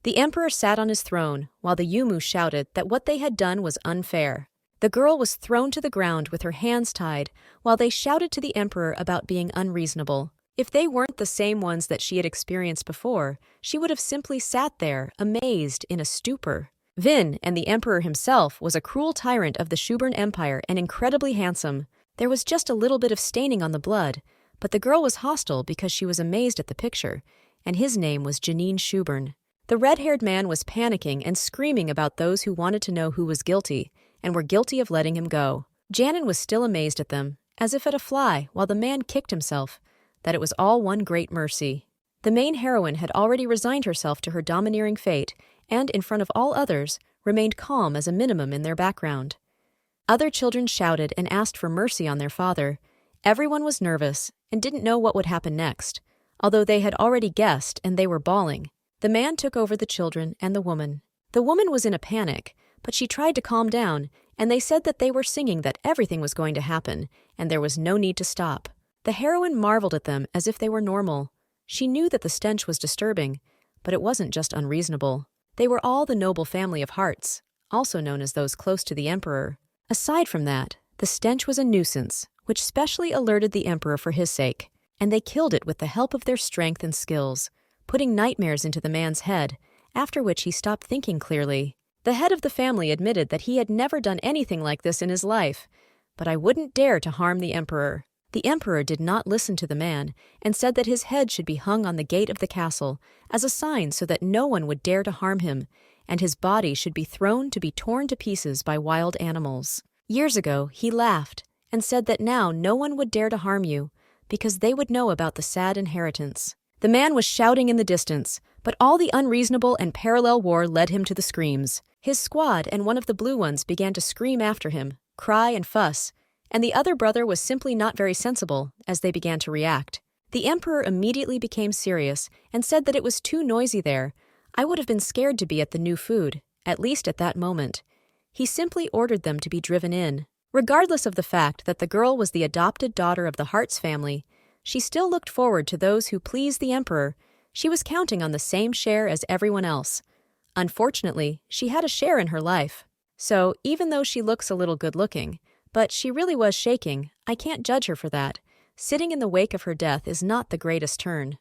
The emperor sat on his throne, while the Yumu shouted that what they had done was unfair. The girl was thrown to the ground with her hands tied, while they shouted to the emperor about being unreasonable. If they weren't the same ones that she had experienced before, she would have simply sat there, amazed, in a stupor. Vin, and the emperor himself, was a cruel tyrant of the Shuburn Empire and incredibly handsome. There was just a little bit of staining on the blood, but the girl was hostile because she was amazed at the picture, and his name was Janine Shuburn. The red-haired man was panicking and screaming about those who wanted to know who was guilty, and were guilty of letting him go. Janin was still amazed at them, as if at a fly, while the man kicked himself, that it was all one great mercy. The main heroine had already resigned herself to her domineering fate, and, in front of all others, remained calm as a minimum in their background. Other children shouted and asked for mercy on their father. Everyone was nervous and didn't know what would happen next, although they had already guessed and they were bawling. The man took over the children and the woman. The woman was in a panic, but she tried to calm down, and they said that they were singing that everything was going to happen, and there was no need to stop. The heroine marveled at them as if they were normal. She knew that the stench was disturbing, but it wasn't just unreasonable. They were all the noble family of hearts, also known as those close to the emperor. Aside from that, the stench was a nuisance, which specially alerted the emperor for his sake, and they killed it with the help of their strength and skills, putting nightmares into the man's head, after which he stopped thinking clearly. The head of the family admitted that he had never done anything like this in his life, but I wouldn't dare to harm the emperor. The emperor did not listen to the man and said that his head should be hung on the gate of the castle as a sign so that no one would dare to harm him, and his body should be thrown to be torn to pieces by wild animals. Years ago, he laughed and said that now no one would dare to harm you because they would know about the sad inheritance. The man was shouting in the distance, but all the unreasonable and parallel war led him to the screams. His squad and one of the blue ones began to scream after him, cry and fuss, and the other brother was simply not very sensible as they began to react. The emperor immediately became serious and said that it was too noisy there. I would have been scared to be at the new food, at least at that moment. He simply ordered them to be driven in. Regardless of the fact that the girl was the adopted daughter of the Hartz family, she still looked forward to those who pleased the emperor. She was counting on the same share as everyone else. Unfortunately, she had a share in her life. So, even though she looks a little good-looking, but she really was shaking, I can't judge her for that. Sitting in the wake of her death is not the greatest turn.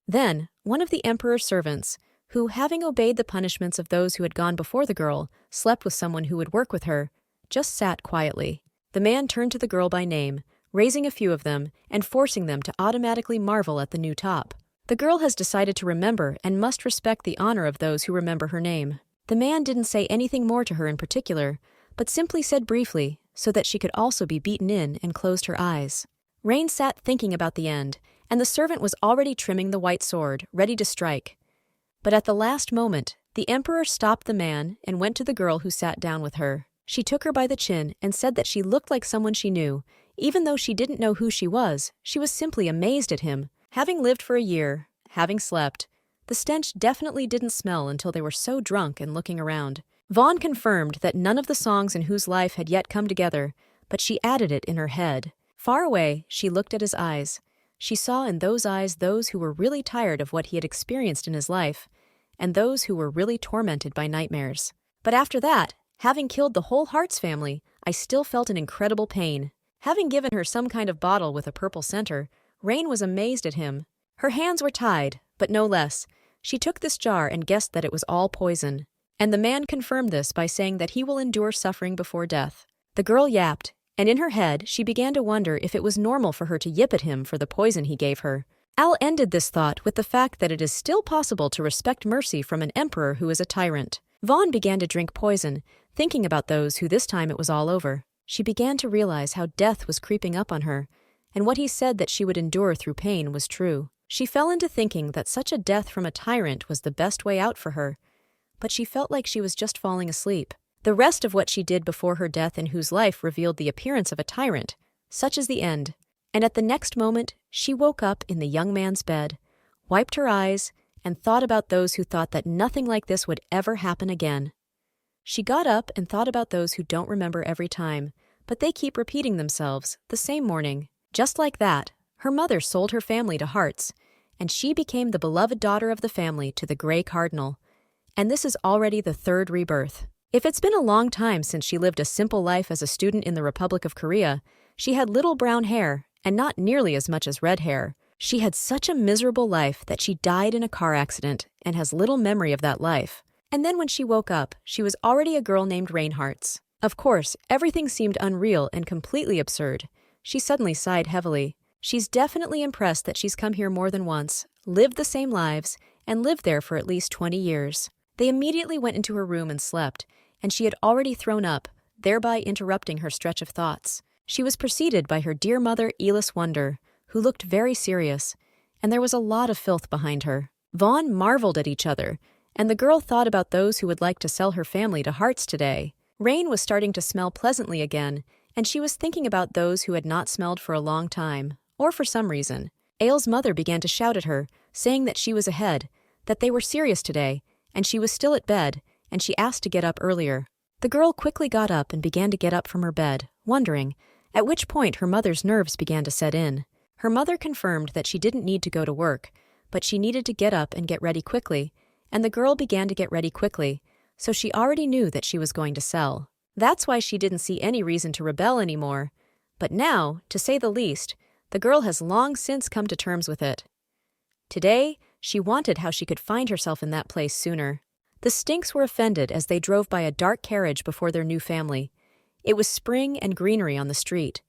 Then, one of the emperor's servants, who, having obeyed the punishments of those who had gone before the girl, slept with someone who would work with her, just sat quietly. The man turned to the girl by name, raising a few of them and forcing them to automatically marvel at the new top. The girl has decided to remember and must respect the honor of those who remember her name. The man didn't say anything more to her in particular, but simply said briefly, so that she could also be beaten in, and closed her eyes. Rain sat thinking about the end, and the servant was already trimming the white sword, ready to strike. But at the last moment, the emperor stopped the man and went to the girl who sat down with her. She took her by the chin and said that she looked like someone she knew. Even though she didn't know who she was simply amazed at him. Having lived for a year, having slept, the stench definitely didn't smell until they were so drunk and looking around. Vaughn confirmed that none of the songs in Whose Life had yet come together, but she added it in her head. Far away, she looked at his eyes. She saw in those eyes those who were really tired of what he had experienced in his life, and those who were really tormented by nightmares. But after that, having killed the whole Hartz family, I still felt an incredible pain. Having given her some kind of bottle with a purple center, Rain was amazed at him. Her hands were tied, but no less. She took this jar and guessed that it was all poison. And the man confirmed this by saying that he will endure suffering before death. The girl yapped, and in her head she began to wonder if it was normal for her to yip at him for the poison he gave her. Al ended this thought with the fact that it is still possible to respect mercy from an emperor who is a tyrant. Vaughn began to drink poison, thinking about those who this time it was all over. She began to realize how death was creeping up on her, and what he said that she would endure through pain was true. She fell into thinking that such a death from a tyrant was the best way out for her, but she felt like she was just falling asleep. The rest of what she did before her death in Whose Life revealed the appearance of a tyrant. Such is the end. And at the next moment, she woke up in the young man's bed, wiped her eyes, and thought about those who thought that nothing like this would ever happen again. She got up and thought about those who don't remember every time, but they keep repeating themselves the same morning. Just like that, her mother sold her family to Hartz, and she became the beloved daughter of the family to the Grey Cardinal, and this is already the third rebirth. If it's been a long time since she lived a simple life as a student in the Republic of Korea, she had little brown hair and not nearly as much as red hair. She had such a miserable life that she died in a car accident and has little memory of that life. And then when she woke up, she was already a girl named Reinhardt's. Of course, everything seemed unreal and completely absurd. She suddenly sighed heavily. She's definitely impressed that she's come here more than once, lived the same lives, and lived there for at least 20 years. They immediately went into her room and slept, and she had already thrown up, thereby interrupting her stretch of thoughts. She was preceded by her dear mother, Elis Wonder, who looked very serious, and there was a lot of filth behind her. Vaughn marveled at each other, and the girl thought about those who would like to sell her family to Hearts today. Rain was starting to smell pleasantly again, and she was thinking about those who had not smelled for a long time, or for some reason. Ail's mother began to shout at her, saying that she was ahead, that they were serious today, and she was still at bed, and she asked to get up earlier. The girl quickly got up and began to get up from her bed, wondering, at which point her mother's nerves began to set in. Her mother confirmed that she didn't need to go to work, but she needed to get up and get ready quickly, and the girl began to get ready quickly, so she already knew that she was going to sell. That's why she didn't see any reason to rebel anymore. But now, to say the least, the girl has long since come to terms with it. Today, she wanted how she could find herself in that place sooner. The Stinks were offended as they drove by a dark carriage before their new family. It was spring and greenery on the street.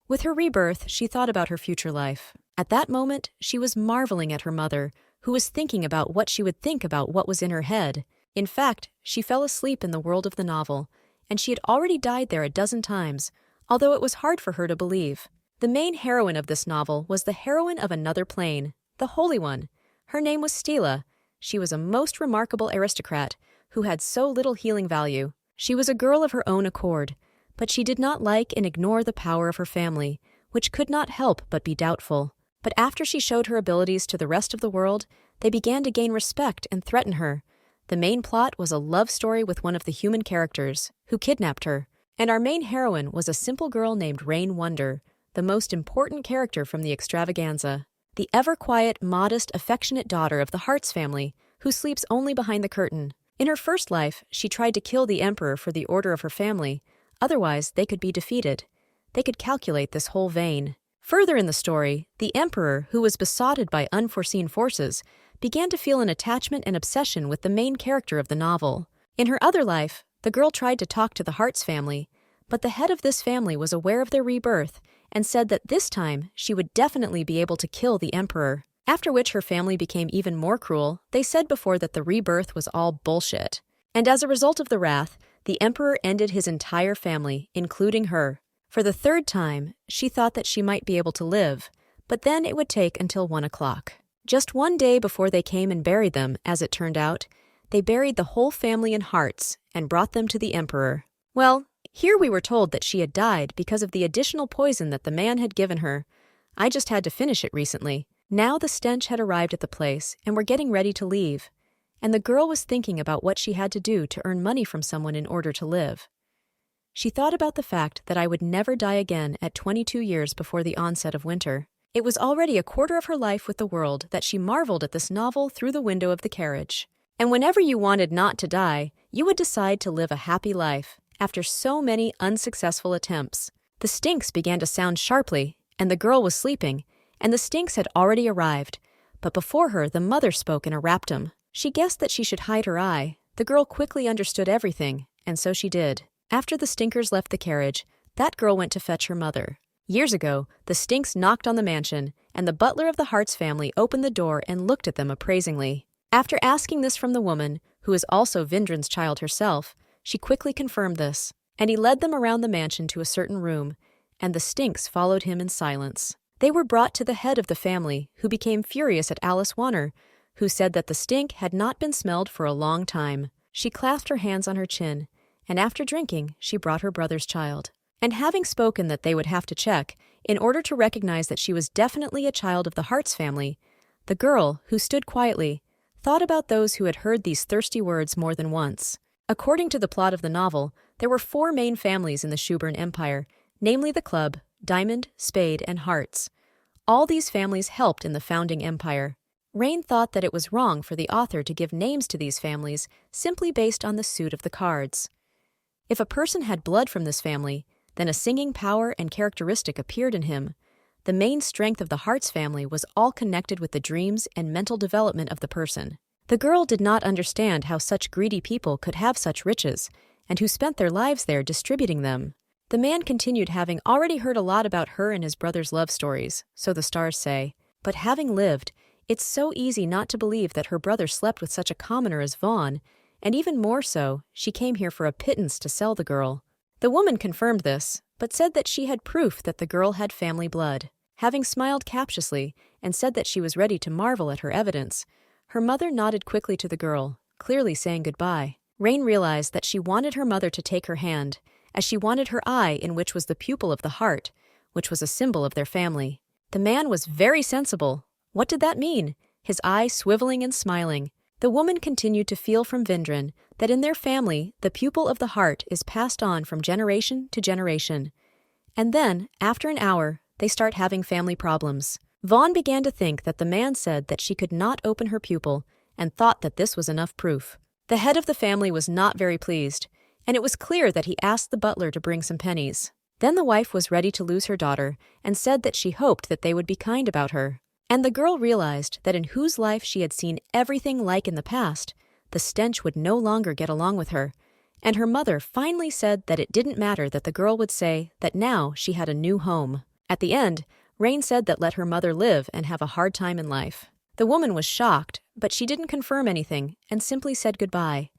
With her rebirth, she thought about her future life. At that moment, she was marveling at her mother, who was thinking about what she would think about what was in her head. In fact, she fell asleep in the world of the novel, and she had already died there a dozen times, although it was hard for her to believe. The main heroine of this novel was the heroine of another plane, the Holy One. Her name was Stella. She was a most remarkable aristocrat who had so little healing value. She was a girl of her own accord, but she did not like and ignore the power of her family, which could not help but be doubtful. But after she showed her abilities to the rest of the world, they began to gain respect and threaten her. The main plot was a love story with one of the human characters, who kidnapped her, and our main heroine was a simple girl named Rain Wonder, the most important character from the extravaganza. The ever-quiet, modest, affectionate daughter of the Hearts family, who sleeps only behind the curtain. In her first life, she tried to kill the Emperor for the order of her family, otherwise they could be defeated. They could calculate this whole vein. Further in the story, the Emperor, who was besotted by unforeseen forces, began to feel an attachment and obsession with the main character of the novel. In her other life, the girl tried to talk to the Hearts family, but the head of this family was aware of their rebirth and said that this time she would definitely be able to kill the Emperor. After which her family became even more cruel. They said before that the rebirth was all bullshit. And as a result of the wrath, the Emperor ended his entire family, including her. For the third time, she thought that she might be able to live, but then it would take until 1 o'clock. Just one day before they came and buried them, as it turned out, they buried the whole family in Hearts and brought them to the Emperor. Well, here we were told that she had died because of the additional poison that the man had given her. I just had to finish it recently. Now the stench had arrived at the place and were getting ready to leave, and the girl was thinking about what she had to do to earn money from someone in order to live. She thought about the fact that I would never die again at 22 years before the onset of winter. It was already a quarter of her life with the world that she marveled at this novel through the window of the carriage. And whenever you wanted not to die, you would decide to live a happy life. After so many unsuccessful attempts, the Stinks began to sound sharply, and the girl was sleeping, and the Stinks had already arrived. But before her, the mother spoke in a raptum. She guessed that she should hide her eye. The girl quickly understood everything, and so she did. After the Stinkers left the carriage, that girl went to fetch her mother. Years ago, the Stinks knocked on the mansion, and the butler of the Hearts family opened the door and looked at them appraisingly. After asking this from the woman, who is also Vindran's child herself, she quickly confirmed this, and he led them around the mansion to a certain room, and the Stinks followed him in silence. They were brought to the head of the family, who became furious at Alice Warner, who said that the stink had not been smelled for a long time. She clasped her hands on her chin, and after drinking, she brought her brother's child. And having spoken that they would have to check, in order to recognize that she was definitely a child of the Hearts family, the girl, who stood quietly, thought about those who had heard these thirsty words more than once. According to the plot of the novel, there were 4 main families in the Shuburn Empire, namely the Club, Diamond, Spade, and Hearts. All these families helped in the founding empire. Rain thought that it was wrong for the author to give names to these families simply based on the suit of the cards. If a person had blood from this family, then a singing power and characteristic appeared in him. The main strength of the Hearts family was all connected with the dreams and mental development of the person. The girl did not understand how such greedy people could have such riches, and who spent their lives there distributing them. The man continued, having already heard a lot about her and his brother's love stories, so the stars say, but having lived, it's so easy not to believe that her brother slept with such a commoner as Vaughn, and even more so, she came here for a pittance to sell the girl. The woman confirmed this, but said that she had proof that the girl had family blood. Having smiled captiously and said that she was ready to marvel at her evidence, her mother nodded quickly to the girl, clearly saying goodbye. Rain realized that she wanted her mother to take her hand, as she wanted her eye, in which was the pupil of the heart, which was a symbol of their family. The man was very sensible. What did that mean? His eye swiveling and smiling. The woman continued to feel from Vindran that in their family, the pupil of the heart is passed on from generation to generation. And then, after an hour, they start having family problems. Vaughn began to think that the man said that she could not open her pupil and thought that this was enough proof. The head of the family was not very pleased, and it was clear that he asked the butler to bring some pennies. Then the wife was ready to lose her daughter and said that she hoped that they would be kind about her. And the girl realized that in whose life she had seen everything like in the past, the stench would no longer get along with her, and her mother finally said that it didn't matter that the girl would say that now she had a new home. At the end, Rain said that let her mother live and have a hard time in life. The woman was shocked, but she didn't confirm anything and simply said goodbye.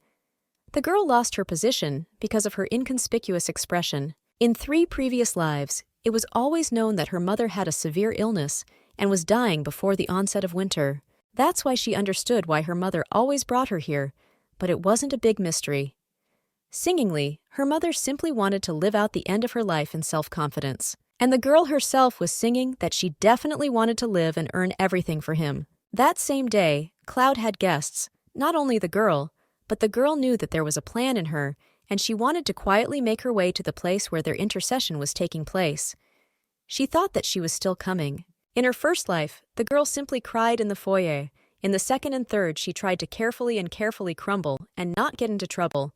The girl lost her position because of her inconspicuous expression. In 3 previous lives, it was always known that her mother had a severe illness and was dying before the onset of winter. That's why she understood why her mother always brought her here, but it wasn't a big mystery. Singingly, her mother simply wanted to live out the end of her life in self-confidence. And the girl herself was singing that she definitely wanted to live and earn everything for him. That same day, Cloud had guests, not only the girl, but the girl knew that there was a plan in her, and she wanted to quietly make her way to the place where their intercession was taking place. She thought that she was still coming. In her first life, the girl simply cried in the foyer. In the second and third, she tried to carefully crumble and not get into trouble.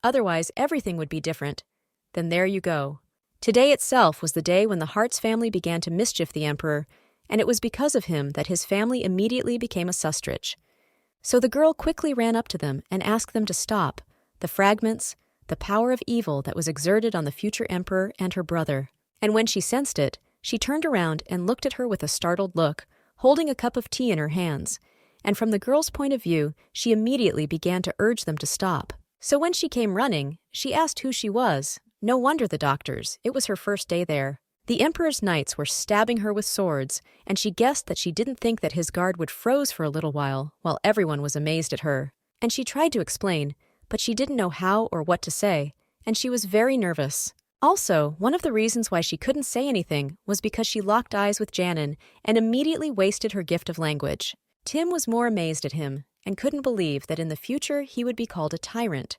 Otherwise, everything would be different. Then there you go. Today itself was the day when the Hearts family began to mischief the Emperor, and it was because of him that his family immediately became a sustrich. So the girl quickly ran up to them and asked them to stop the fragments, the power of evil that was exerted on the future Emperor and her brother. And when she sensed it, she turned around and looked at her with a startled look, holding a cup of tea in her hands. And from the girl's point of view, she immediately began to urge them to stop. So when she came running, she asked who she was. No wonder the doctors, it was her first day there. The Emperor's knights were stabbing her with swords, and she guessed that she didn't think that his guard would froze for a little while everyone was amazed at her. And she tried to explain, but she didn't know how or what to say, and she was very nervous. Also, one of the reasons why she couldn't say anything was because she locked eyes with Janin and immediately wasted her gift of language. Tim was more amazed at him and couldn't believe that in the future he would be called a tyrant.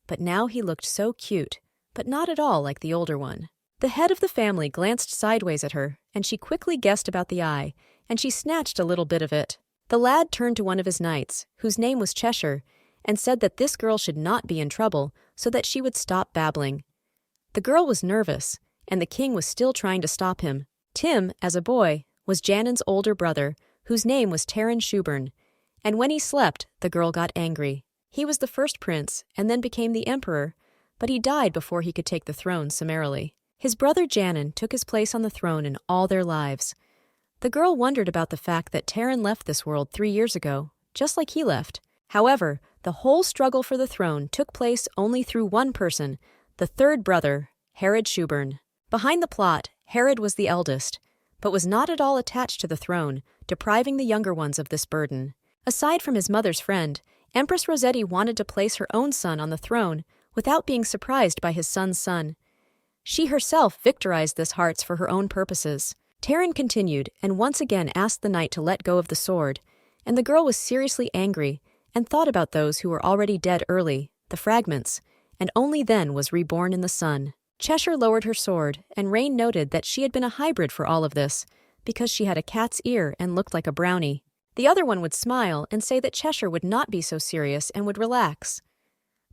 But now he looked so cute, but not at all like the older one. The head of the family glanced sideways at her, and she quickly guessed about the eye, and she snatched a little bit of it. The lad turned to one of his knights, whose name was Cheshire, and said that this girl should not be in trouble so that she would stop babbling. The girl was nervous, and the king was still trying to stop him. Tim, as a boy, was Janin's older brother, whose name was Taran Shuburn, and when he slept, the girl got angry. He was the first prince, and then became the emperor, but he died before he could take the throne summarily. His brother Janin took his place on the throne in all their lives. The girl wondered about the fact that Taran left this world 3 years ago, just like he left. However, the whole struggle for the throne took place only through one person, the third brother, Herod Shuburn. Behind the plot, Herod was the eldest, but was not at all attached to the throne, depriving the younger ones of this burden. Aside from his mother's friend, Empress Rossetti wanted to place her own son on the throne without being surprised by his son's son. She herself victorized this Hearts for her own purposes. Taran continued and once again asked the knight to let go of the sword, and the girl was seriously angry and thought about those who were already dead early, the fragments, and only then was reborn in the sun. Cheshire lowered her sword, and Rain noted that she had been a hybrid for all of this, because she had a cat's ear and looked like a brownie. The other one would smile and say that Cheshire would not be so serious and would relax.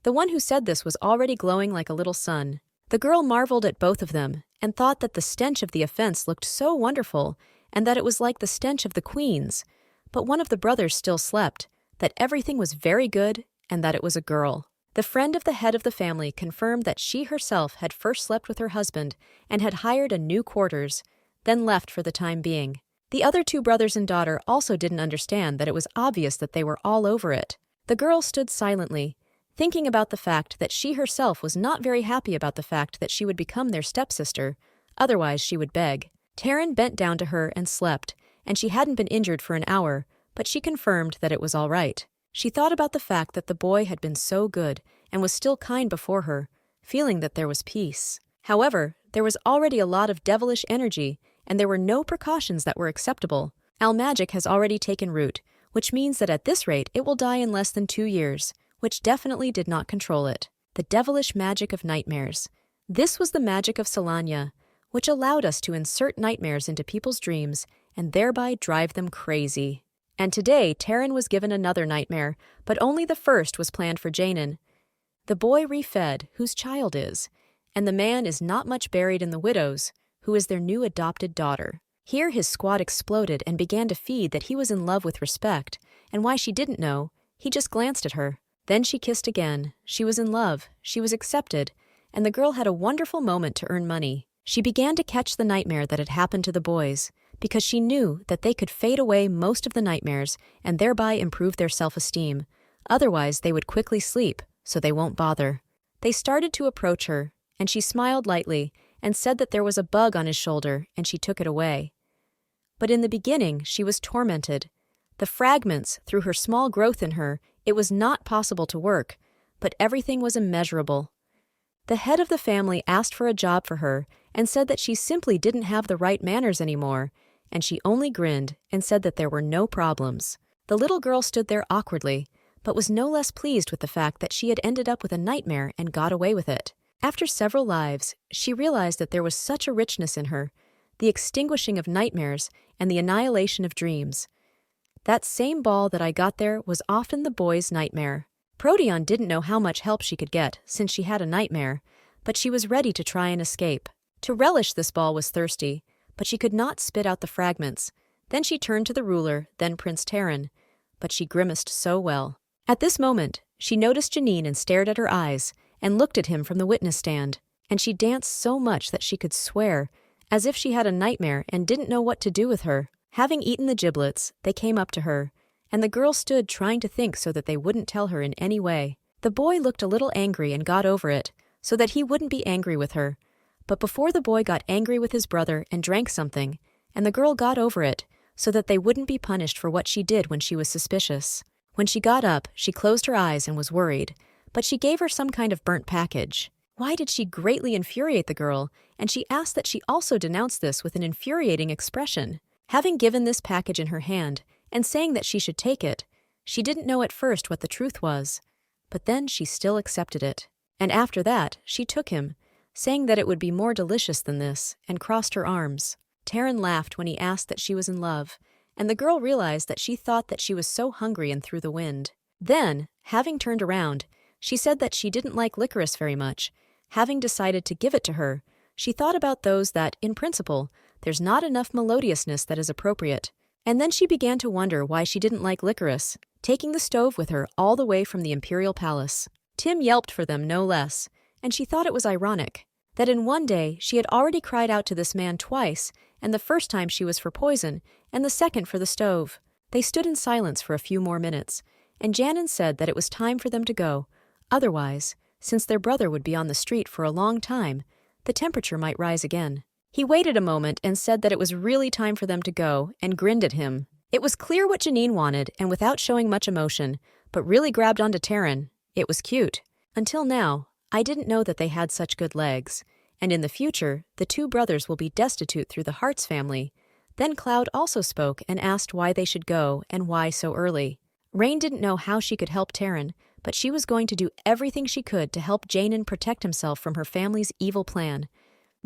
The one who said this was already glowing like a little sun. The girl marveled at both of them and thought that the stench of the offense looked so wonderful and that it was like the stench of the queens. But one of the brothers still slept, that everything was very good and that it was a girl. The friend of the head of the family confirmed that she herself had first slept with her husband and had hired a new quarters, then left for the time being. The other two brothers and daughter also didn't understand that it was obvious that they were all over it. The girl stood silently, thinking about the fact that she herself was not very happy about the fact that she would become their stepsister, otherwise she would beg. Tyrant bent down to her and slept, and she hadn't been injured for an hour, but she confirmed that it was all right. She thought about the fact that the boy had been so good and was still kind before her, feeling that there was peace. However, there was already a lot of devilish energy, and there were no precautions that were acceptable. Magic has already taken root, which means that at this rate it will die in less than 2 years, which definitely did not control it. The devilish magic of nightmares. This was the magic of Selenia, which allowed us to insert nightmares into people's dreams and thereby drive them crazy. And today, Tyrant was given another nightmare, but only the first was planned for Janin. The boy refed, whose child is, and the man is not much buried in the widow's, who is their new adopted daughter. Here his squad exploded and began to feed that he was in love with respect, and why she didn't know, he just glanced at her. Then she kissed again. She was in love, she was accepted, and the girl had a wonderful moment to earn money. She began to catch the nightmare that had happened to the boys, because she knew that they could fade away most of the nightmares and thereby improve their self-esteem. Otherwise, they would quickly sleep, so they won't bother. They started to approach her, and she smiled lightly and said that there was a bug on his shoulder, and she took it away. But in the beginning, she was tormented. The fragments, through her small growth in her, it was not possible to work, but everything was immeasurable. The head of the family asked for a job for her and said that she simply didn't have the right manners anymore, and she only grinned and said that there were no problems. The little girl stood there awkwardly, but was no less pleased with the fact that she had ended up with a nightmare and got away with it. After several lives, she realized that there was such a richness in her, the extinguishing of nightmares and the annihilation of dreams. That same ball that I got there was often the boy's nightmare. Proteon didn't know how much help she could get since she had a nightmare, but she was ready to try and escape. To relish this ball was thirsty, but she could not spit out the fragments. Then she turned to the ruler, then Prince Tyrant, but she grimaced so well. At this moment, she noticed Janine and stared at her eyes, and looked at him from the witness stand, and she danced so much that she could swear, as if she had a nightmare and didn't know what to do with her. Having eaten the giblets, they came up to her, and the girl stood trying to think so that they wouldn't tell her in any way. The boy looked a little angry and got over it, so that he wouldn't be angry with her. But before the boy got angry with his brother and drank something, and the girl got over it, so that they wouldn't be punished for what she did when she was suspicious. When she got up, she closed her eyes and was worried, but she gave her some kind of burnt package. Why did she greatly infuriate the girl, and she asked that she also denounce this with an infuriating expression. Having given this package in her hand, and saying that she should take it, she didn't know at first what the truth was, but then she still accepted it. And after that, she took him, saying that it would be more delicious than this, and crossed her arms. Tyrant laughed when he asked that she was in love, and the girl realized that she thought that she was so hungry and through the wind. Then, having turned around, she said that she didn't like licorice very much. Having decided to give it to her, she thought about those that, in principle, there's not enough melodiousness that is appropriate. And then she began to wonder why she didn't like licorice, taking the stove with her all the way from the imperial palace. Tim yelped for them no less, and she thought it was ironic that in one day she had already cried out to this man twice, and the first time she was for poison, and the second for the stove. They stood in silence for a few more minutes, and Janin said that it was time for them to go. Otherwise, since their brother would be on the street for a long time, the temperature might rise again. He waited a moment and said that it was really time for them to go, and grinned at him. It was clear what Janine wanted, and without showing much emotion, but really grabbed onto Tyrant. It was cute. Until now, I didn't know that they had such good legs, and in the future, the two brothers will be destitute through the Hearts family. Then Cloud also spoke and asked why they should go and why so early. Rain didn't know how she could help Tyrant, but she was going to do everything she could to help Janin protect himself from her family's evil plan.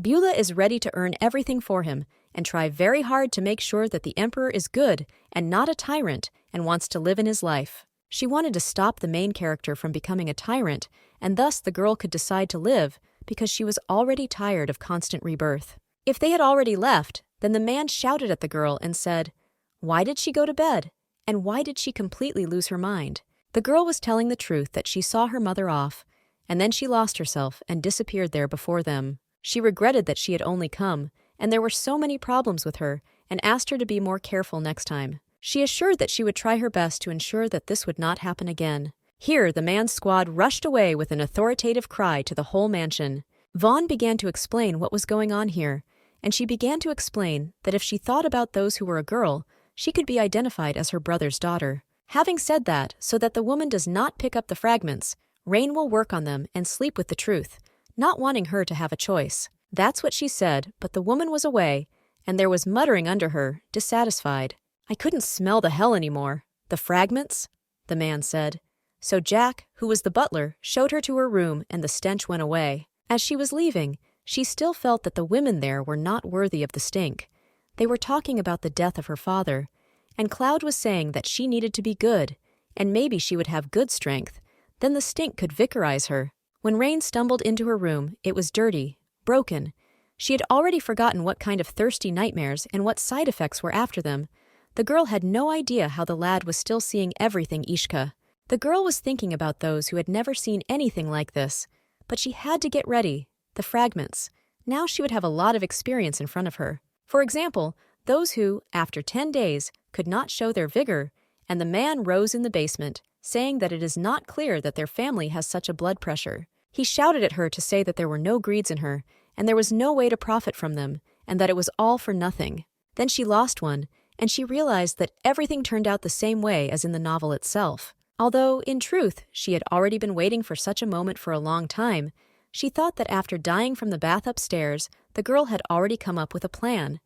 Beulah is ready to earn everything for him, and try very hard to make sure that the Emperor is good and not a tyrant and wants to live in his life. She wanted to stop the main character from becoming a tyrant, and thus the girl could decide to live because she was already tired of constant rebirth. If they had already left, then the man shouted at the girl and said, "Why did she go to bed? And why did she completely lose her mind?" The girl was telling the truth that she saw her mother off, and then she lost herself and disappeared there before them. She regretted that she had only come, and there were so many problems with her, and asked her to be more careful next time. She assured that she would try her best to ensure that this would not happen again. Here, the man's squad rushed away with an authoritative cry to the whole mansion. Vaughn began to explain what was going on here, and she began to explain that if she thought about those who were a girl, she could be identified as her brother's daughter. Having said that, so that the woman does not pick up the fragments, Rain will work on them and sleep with the truth, not wanting her to have a choice. That's what she said, but the woman was away, and there was muttering under her, dissatisfied. "I couldn't smell the hell anymore." "The fragments?" the man said. So Jack, who was the butler, showed her to her room, and the stench went away. As she was leaving, she still felt that the women there were not worthy of the stink. They were talking about the death of her father, and Cloud was saying that she needed to be good, and maybe she would have good strength. Then the stink could vicarize her. When Rain stumbled into her room, it was dirty, broken. She had already forgotten what kind of thirsty nightmares and what side effects were after them. The girl had no idea how the lad was still seeing everything Ishka. The girl was thinking about those who had never seen anything like this. But she had to get ready. The fragments. Now she would have a lot of experience in front of her. For example, those who, after 10 days, could not show their vigor, and the man rose in the basement, saying that it is not clear that their family has such a blood pressure. He shouted at her to say that there were no greeds in her, and there was no way to profit from them, and that it was all for nothing. Then she lost one, and she realized that everything turned out the same way as in the novel itself. Although, in truth, she had already been waiting for such a moment for a long time, she thought that after dying from the bath upstairs, the girl had already come up with a plan.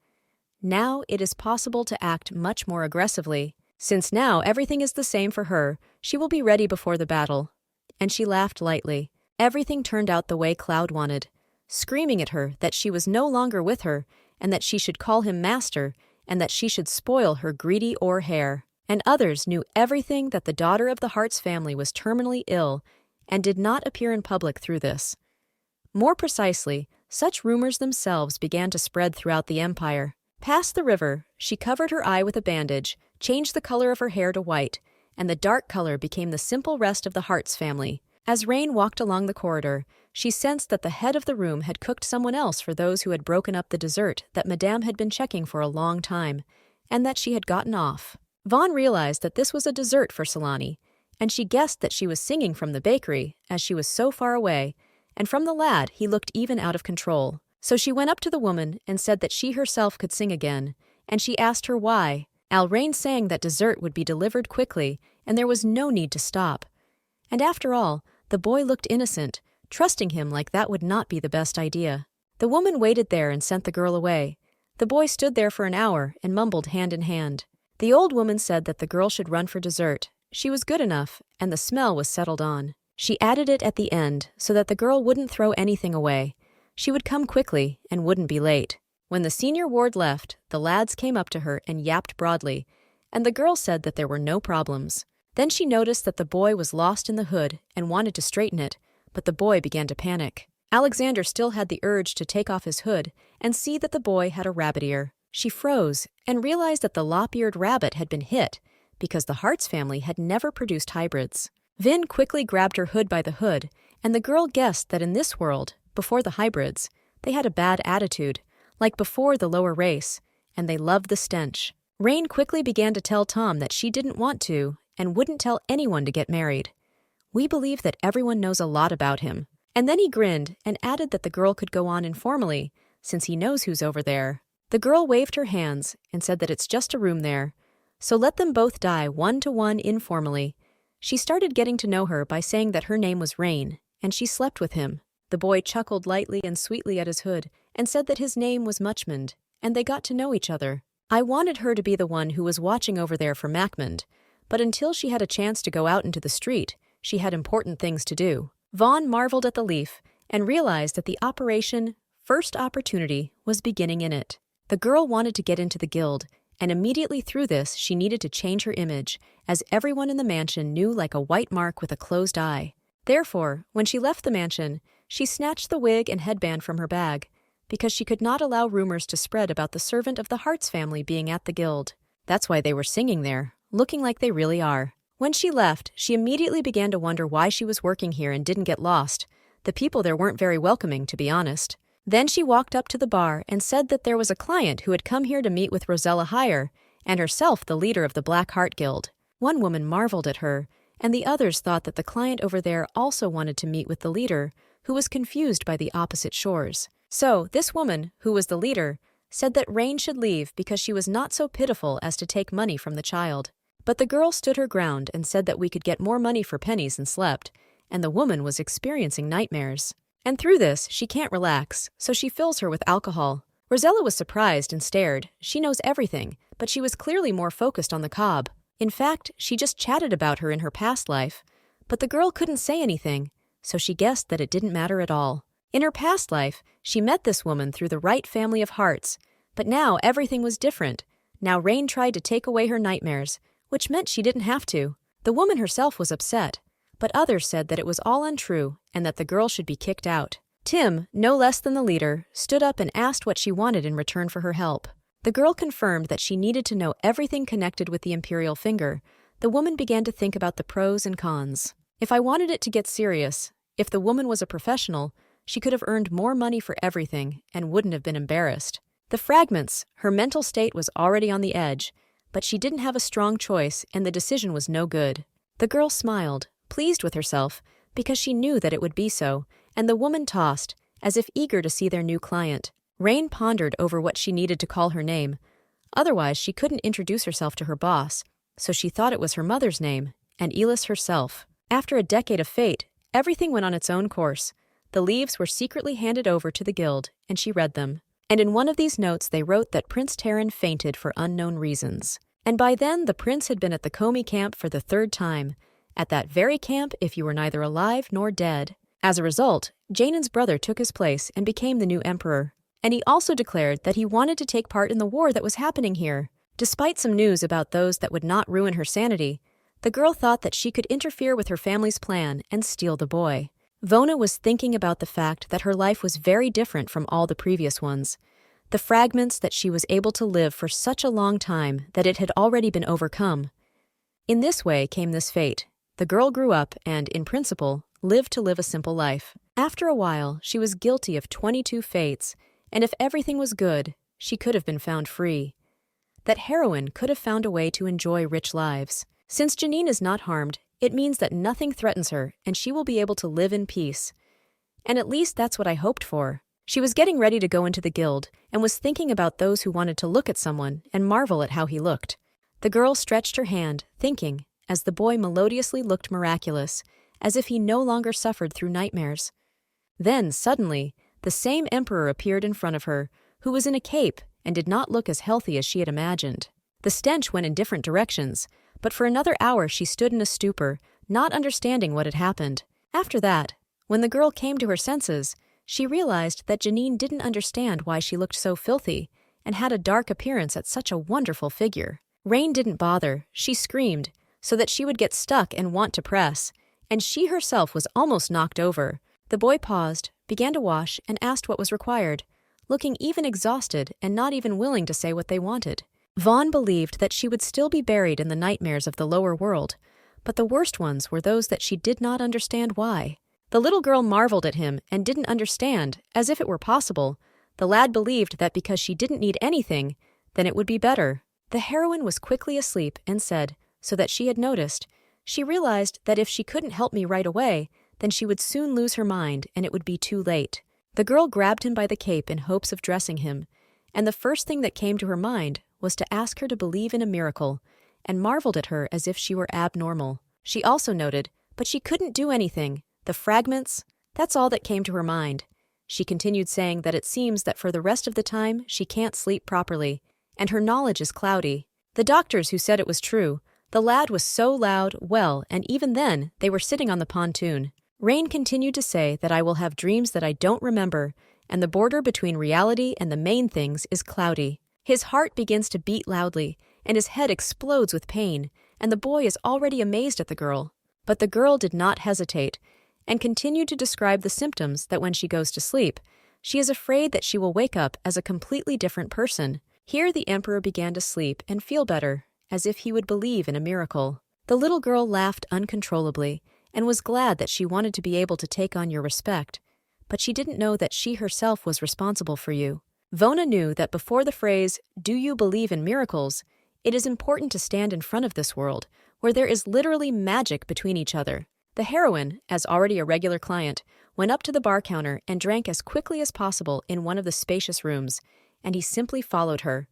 Now it is possible to act much more aggressively. Since now everything is the same for her, she will be ready before the battle. And she laughed lightly. Everything turned out the way Cloud wanted, screaming at her that she was no longer with her, and that she should call him master, and that she should spoil her greedy ore hair. And others knew everything that the daughter of the Hart's family was terminally ill, and did not appear in public through this. More precisely, such rumors themselves began to spread throughout the empire. Past the river, she covered her eye with a bandage, changed the color of her hair to white, and the dark color became the simple rest of the Hart's family. As Rain walked along the corridor, she sensed that the head of the room had cooked someone else for those who had broken up the dessert that Madame had been checking for a long time, and that she had gotten off. Vaughn realized that this was a dessert for Selenia, and she guessed that she was singing from the bakery, as she was so far away, and from the lad he looked even out of control. So she went up to the woman and said that she herself could sing again, and she asked her why. Rain sang that dessert would be delivered quickly, and there was no need to stop. And after all, the boy looked innocent, trusting him like that would not be the best idea. The woman waited there and sent the girl away. The boy stood there for an hour and mumbled hand in hand. The old woman said that the girl should run for dessert. She was good enough, and the smell was settled on. She added it at the end so that the girl wouldn't throw anything away. She would come quickly and wouldn't be late. When the senior ward left, the lads came up to her and yapped broadly, and the girl said that there were no problems. Then she noticed that the boy was lost in the hood and wanted to straighten it, but the boy began to panic. Alexander still had the urge to take off his hood and see that the boy had a rabbit ear. She froze and realized that the lop-eared rabbit had been hit because the Hart's family had never produced hybrids. Vin quickly grabbed her hood by the hood, and the girl guessed that in this world, before the hybrids, they had a bad attitude, like before the lower race, and they loved the stench. Rain quickly began to tell Tom that she didn't want to and wouldn't tell anyone to get married. We believe that everyone knows a lot about him. And then he grinned and added that the girl could go on informally, since he knows who's over there. The girl waved her hands and said that it's just a room there, so let them both die one-to-one informally. She started getting to know her by saying that her name was Rain, and she slept with him. The boy chuckled lightly and sweetly at his hood and said that his name was Mund, and they got to know each other. I wanted her to be the one who was watching over there for Mund, but until she had a chance to go out into the street, she had important things to do. Vaughn marveled at the leaf and realized that the operation First Opportunity was beginning in it. The girl wanted to get into the guild, and immediately through this she needed to change her image, as everyone in the mansion knew like a white mark with a closed eye. Therefore, when she left the mansion, she snatched the wig and headband from her bag, because she could not allow rumors to spread about the servant of the Hearts family being at the guild. That's why they were singing there, looking like they really are. When she left, she immediately began to wonder why she was working here and didn't get lost. The people there weren't very welcoming, to be honest. Then she walked up to the bar and said that there was a client who had come here to meet with Rosella Hire, and herself the leader of the Black Heart Guild. One woman marveled at her, and the others thought that the client over there also wanted to meet with the leader, who was confused by the opposite shores. So, this woman, who was the leader, said that Rain should leave because she was not so pitiful as to take money from the child. But the girl stood her ground and said that we could get more money for pennies and slept, and the woman was experiencing nightmares. And through this, she can't relax, so she fills her with alcohol. Rosella was surprised and stared. She knows everything, but she was clearly more focused on the cob. In fact, she just chatted about her in her past life, but the girl couldn't say anything, so she guessed that it didn't matter at all. In her past life, she met this woman through the right family of hearts, but now everything was different. Now Rain tried to take away her nightmares, which meant she didn't have to. The woman herself was upset, but others said that it was all untrue and that the girl should be kicked out. Tim, no less than the leader, stood up and asked what she wanted in return for her help. The girl confirmed that she needed to know everything connected with the Imperial Finger. The woman began to think about the pros and cons. If I wanted it to get serious, if the woman was a professional, she could have earned more money for everything and wouldn't have been embarrassed. The fragments, her mental state was already on the edge, but she didn't have a strong choice and the decision was no good. The girl smiled, pleased with herself, because she knew that it would be so, and the woman tossed, as if eager to see their new client. Rain pondered over what she needed to call her name. Otherwise, she couldn't introduce herself to her boss, so she thought it was her mother's name, and Elis herself. After a decade of fate, everything went on its own course. The leaves were secretly handed over to the guild, and she read them. And in one of these notes they wrote that Prince Tyrant fainted for unknown reasons. And by then the prince had been at the Komi camp for the third time. At that very camp if you were neither alive nor dead. As a result, Janen's brother took his place and became the new emperor. And he also declared that he wanted to take part in the war that was happening here. Despite some news about those that would not ruin her sanity, the girl thought that she could interfere with her family's plan and steal the boy. Vona was thinking about the fact that her life was very different from all the previous ones. The fragments that she was able to live for such a long time that it had already been overcome. In this way came this fate. The girl grew up and, in principle, lived to live a simple life. After a while, she was guilty of 22 fates, and if everything was good, she could have been found free. That heroine could have found a way to enjoy rich lives. Since Janine is not harmed, it means that nothing threatens her and she will be able to live in peace. And at least that's what I hoped for. She was getting ready to go into the guild and was thinking about those who wanted to look at someone and marvel at how he looked. The girl stretched her hand, thinking, as the boy melodiously looked miraculous, as if he no longer suffered through nightmares. Then, suddenly, the same emperor appeared in front of her, who was in a cape and did not look as healthy as she had imagined. The stench went in different directions, but for another hour she stood in a stupor, not understanding what had happened. After that, when the girl came to her senses, she realized that Janine didn't understand why she looked so filthy and had a dark appearance at such a wonderful figure. Rain didn't bother. She screamed, so that she would get stuck and want to press, and she herself was almost knocked over. The boy paused, began to wash, and asked what was required, looking even exhausted and not even willing to say what they wanted. Vaughn believed that she would still be buried in the nightmares of the lower world, but the worst ones were those that she did not understand why. The little girl marveled at him and didn't understand, as if it were possible. The lad believed that because she didn't need anything, then it would be better. The heroine was quickly asleep and said, so that she had noticed, she realized that if she couldn't help me right away, then she would soon lose her mind and it would be too late. The girl grabbed him by the cape in hopes of dressing him, and the first thing that came to her mind was to ask her to believe in a miracle, and marveled at her as if she were abnormal. She also noted, but she couldn't do anything. The fragments, that's all that came to her mind. She continued saying that it seems that for the rest of the time she can't sleep properly, and her knowledge is cloudy. The doctors who said it was true, the lad was so loud, well, and even then, they were sitting on the pontoon. Rain continued to say that I will have dreams that I don't remember, and the border between reality and the main things is cloudy. His heart begins to beat loudly, and his head explodes with pain, and the boy is already amazed at the girl. But the girl did not hesitate, and continued to describe the symptoms that when she goes to sleep, she is afraid that she will wake up as a completely different person. Here the emperor began to sleep and feel better, as if he would believe in a miracle. The little girl laughed uncontrollably, and was glad that she wanted to be able to take on your respect, but she didn't know that she herself was responsible for you. Vona knew that before the phrase, "Do you believe in miracles?" it is important to stand in front of this world, where there is literally magic between each other. The heroine, as already a regular client, went up to the bar counter and drank as quickly as possible in one of the spacious rooms, and he simply followed her.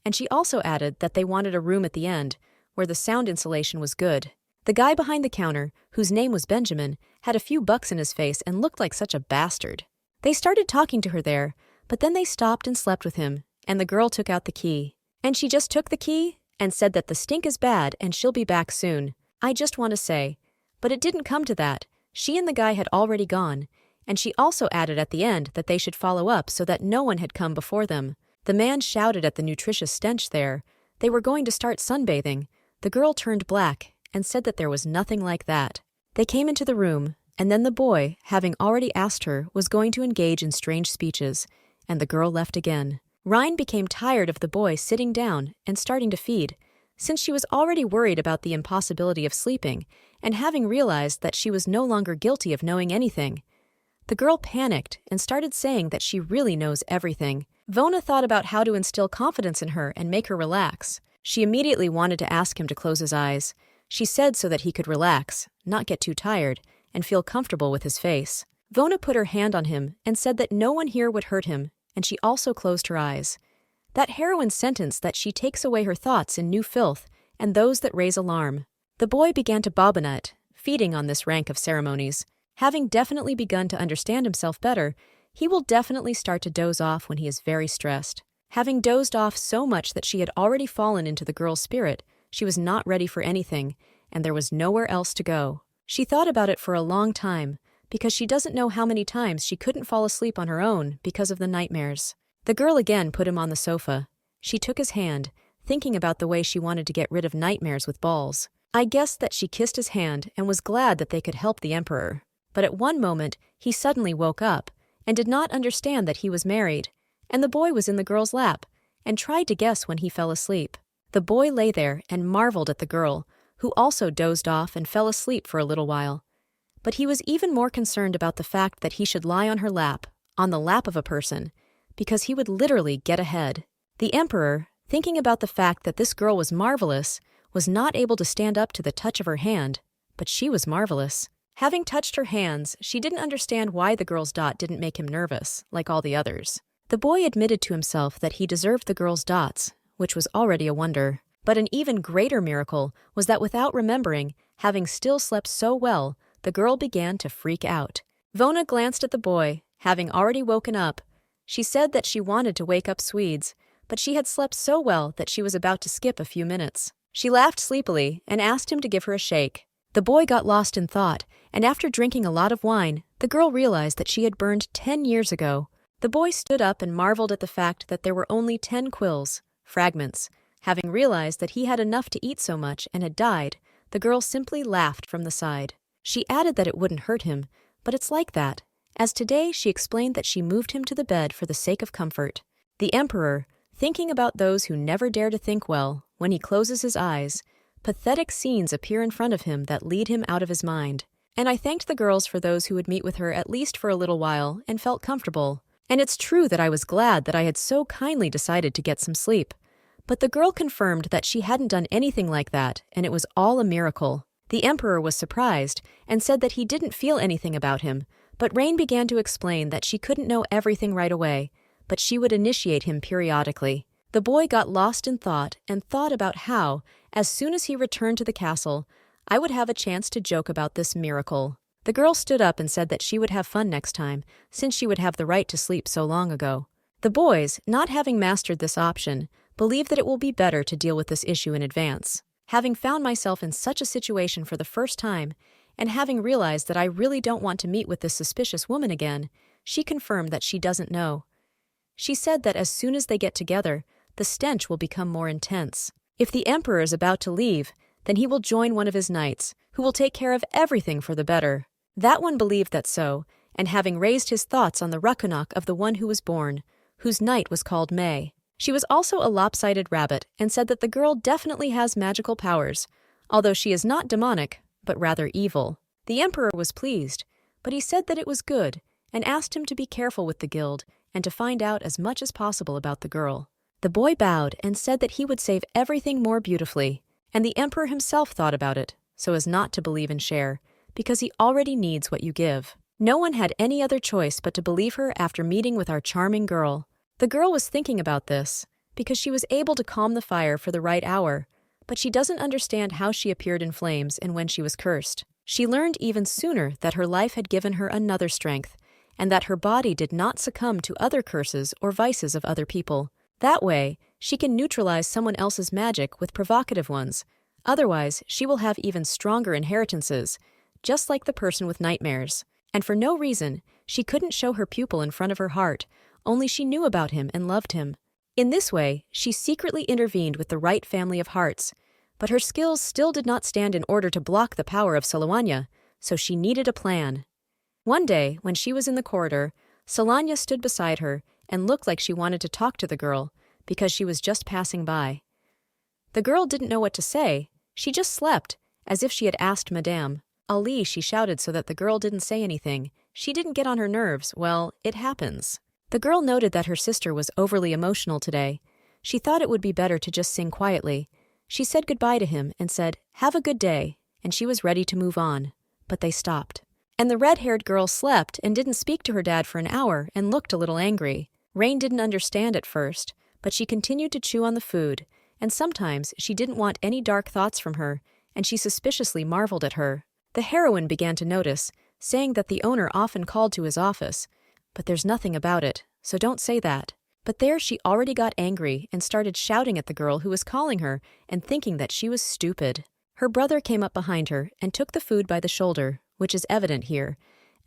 And she also added that they wanted a room at the end, where the sound insulation was good. The guy behind the counter, whose name was Benjamin, had a few bucks in his face and looked like such a bastard. They started talking to her there, but then they stopped and slept with him, and the girl took out the key. And she just took the key and said that the stink is bad and she'll be back soon. I just want to say, but it didn't come to that. She and the guy had already gone, and she also added at the end that they should follow up so that no one had come before them. The man shouted at the nutritious stench there. They were going to start sunbathing. The girl turned black and said that there was nothing like that. They came into the room, and then the boy, having already asked her, was going to engage in strange speeches, and the girl left again. Rhine became tired of the boy sitting down and starting to feed, since she was already worried about the impossibility of sleeping, and having realized that she was no longer guilty of knowing anything. The girl panicked and started saying that she really knows everything. Vona thought about how to instill confidence in her and make her relax. She immediately wanted to ask him to close his eyes. She said so that he could relax, not get too tired, and feel comfortable with his face. Vona put her hand on him and said that no one here would hurt him, and she also closed her eyes. That heroine's sentence that she takes away her thoughts in new filth and those that raise alarm. The boy began to bobbinette, feeding on this rank of ceremonies. Having definitely begun to understand himself better, he will definitely start to doze off when he is very stressed. Having dozed off so much that she had already fallen into the girl's spirit, she was not ready for anything, and there was nowhere else to go. She thought about it for a long time, because she doesn't know how many times she couldn't fall asleep on her own because of the nightmares. The girl again put him on the sofa. She took his hand, thinking about the way she wanted to get rid of nightmares with balls. I guessed that she kissed his hand and was glad that they could help the emperor. But at one moment, he suddenly woke up and did not understand that he was married, and the boy was in the girl's lap, and tried to guess when he fell asleep. The boy lay there and marveled at the girl, who also dozed off and fell asleep for a little while. But he was even more concerned about the fact that he should lie on her lap, on the lap of a person, because he would literally get ahead. The emperor, thinking about the fact that this girl was marvelous, was not able to stand up to the touch of her hand, but she was marvelous. Having touched her hands, she didn't understand why the girl's dot didn't make him nervous, like all the others. The boy admitted to himself that he deserved the girl's dots, which was already a wonder. But an even greater miracle was that without remembering, having still slept so well, the girl began to freak out. Vona glanced at the boy, having already woken up. She said that she wanted to wake up Swedes, but she had slept so well that she was about to skip a few minutes. She laughed sleepily and asked him to give her a shake. The boy got lost in thought, and after drinking a lot of wine, the girl realized that she had burned 10 years ago. The boy stood up and marveled at the fact that there were only 10 quills, fragments. Having realized that he had enough to eat so much and had died, the girl simply laughed from the side. She added that it wouldn't hurt him, but it's like that, as today she explained that she moved him to the bed for the sake of comfort. The emperor, thinking about those who never dare to think well, when he closes his eyes, pathetic scenes appear in front of him that lead him out of his mind. And I thanked the girls for those who would meet with her at least for a little while and felt comfortable. And it's true that I was glad that I had so kindly decided to get some sleep. But the girl confirmed that she hadn't done anything like that, and it was all a miracle. The emperor was surprised and said that he didn't feel anything about him, but Rain began to explain that she couldn't know everything right away, but she would initiate him periodically. The boy got lost in thought and thought about how, as soon as he returned to the castle, I would have a chance to joke about this miracle. The girl stood up and said that she would have fun next time, since she would have the right to sleep so long ago. The boys, not having mastered this option, believe that it will be better to deal with this issue in advance. Having found myself in such a situation for the first time, and having realized that I really don't want to meet with this suspicious woman again, she confirmed that she doesn't know. She said that as soon as they get together, the stench will become more intense. If the emperor is about to leave, then he will join one of his knights, who will take care of everything for the better. That one believed that so, and having raised his thoughts on the Rukunok of the one who was born, whose knight was called Mage. She was also a lopsided rabbit and said that the girl definitely has magical powers, although she is not demonic, but rather evil. The emperor was pleased, but he said that it was good and asked him to be careful with the guild and to find out as much as possible about the girl. The boy bowed and said that he would save everything more beautifully, and the emperor himself thought about it, so as not to believe in share, because he already needs what you give. No one had any other choice but to believe her after meeting with our charming girl. The girl was thinking about this, because she was able to calm the fire for the right hour, but she doesn't understand how she appeared in flames and when she was cursed. She learned even sooner that her life had given her another strength, and that her body did not succumb to other curses or vices of other people. That way, she can neutralize someone else's magic with provocative ones. Otherwise, she will have even stronger inheritances, just like the person with nightmares. And for no reason, she couldn't show her pupil in front of her heart, only she knew about him and loved him. In this way, she secretly intervened with the right family of hearts, but her skills still did not stand in order to block the power of Selenia, so she needed a plan. One day, when she was in the corridor, Selenia stood beside her and looked like she wanted to talk to the girl, because she was just passing by. The girl didn't know what to say. She just slept, as if she had asked Madame. Ali, she shouted so that the girl didn't say anything. She didn't get on her nerves. Well, it happens. The girl noted that her sister was overly emotional today. She thought it would be better to just sing quietly. She said goodbye to him and said, "Have a good day," and she was ready to move on. But they stopped. And the red-haired girl slept and didn't speak to her dad for an hour and looked a little angry. Rain didn't understand at first, but she continued to chew on the food, and sometimes she didn't want any dark thoughts from her, and she suspiciously marveled at her. The heroine began to notice, saying that the owner often called to his office. But there's nothing about it, so don't say that. But there she already got angry and started shouting at the girl who was calling her and thinking that she was stupid. Her brother came up behind her and took the food by the shoulder, which is evident here,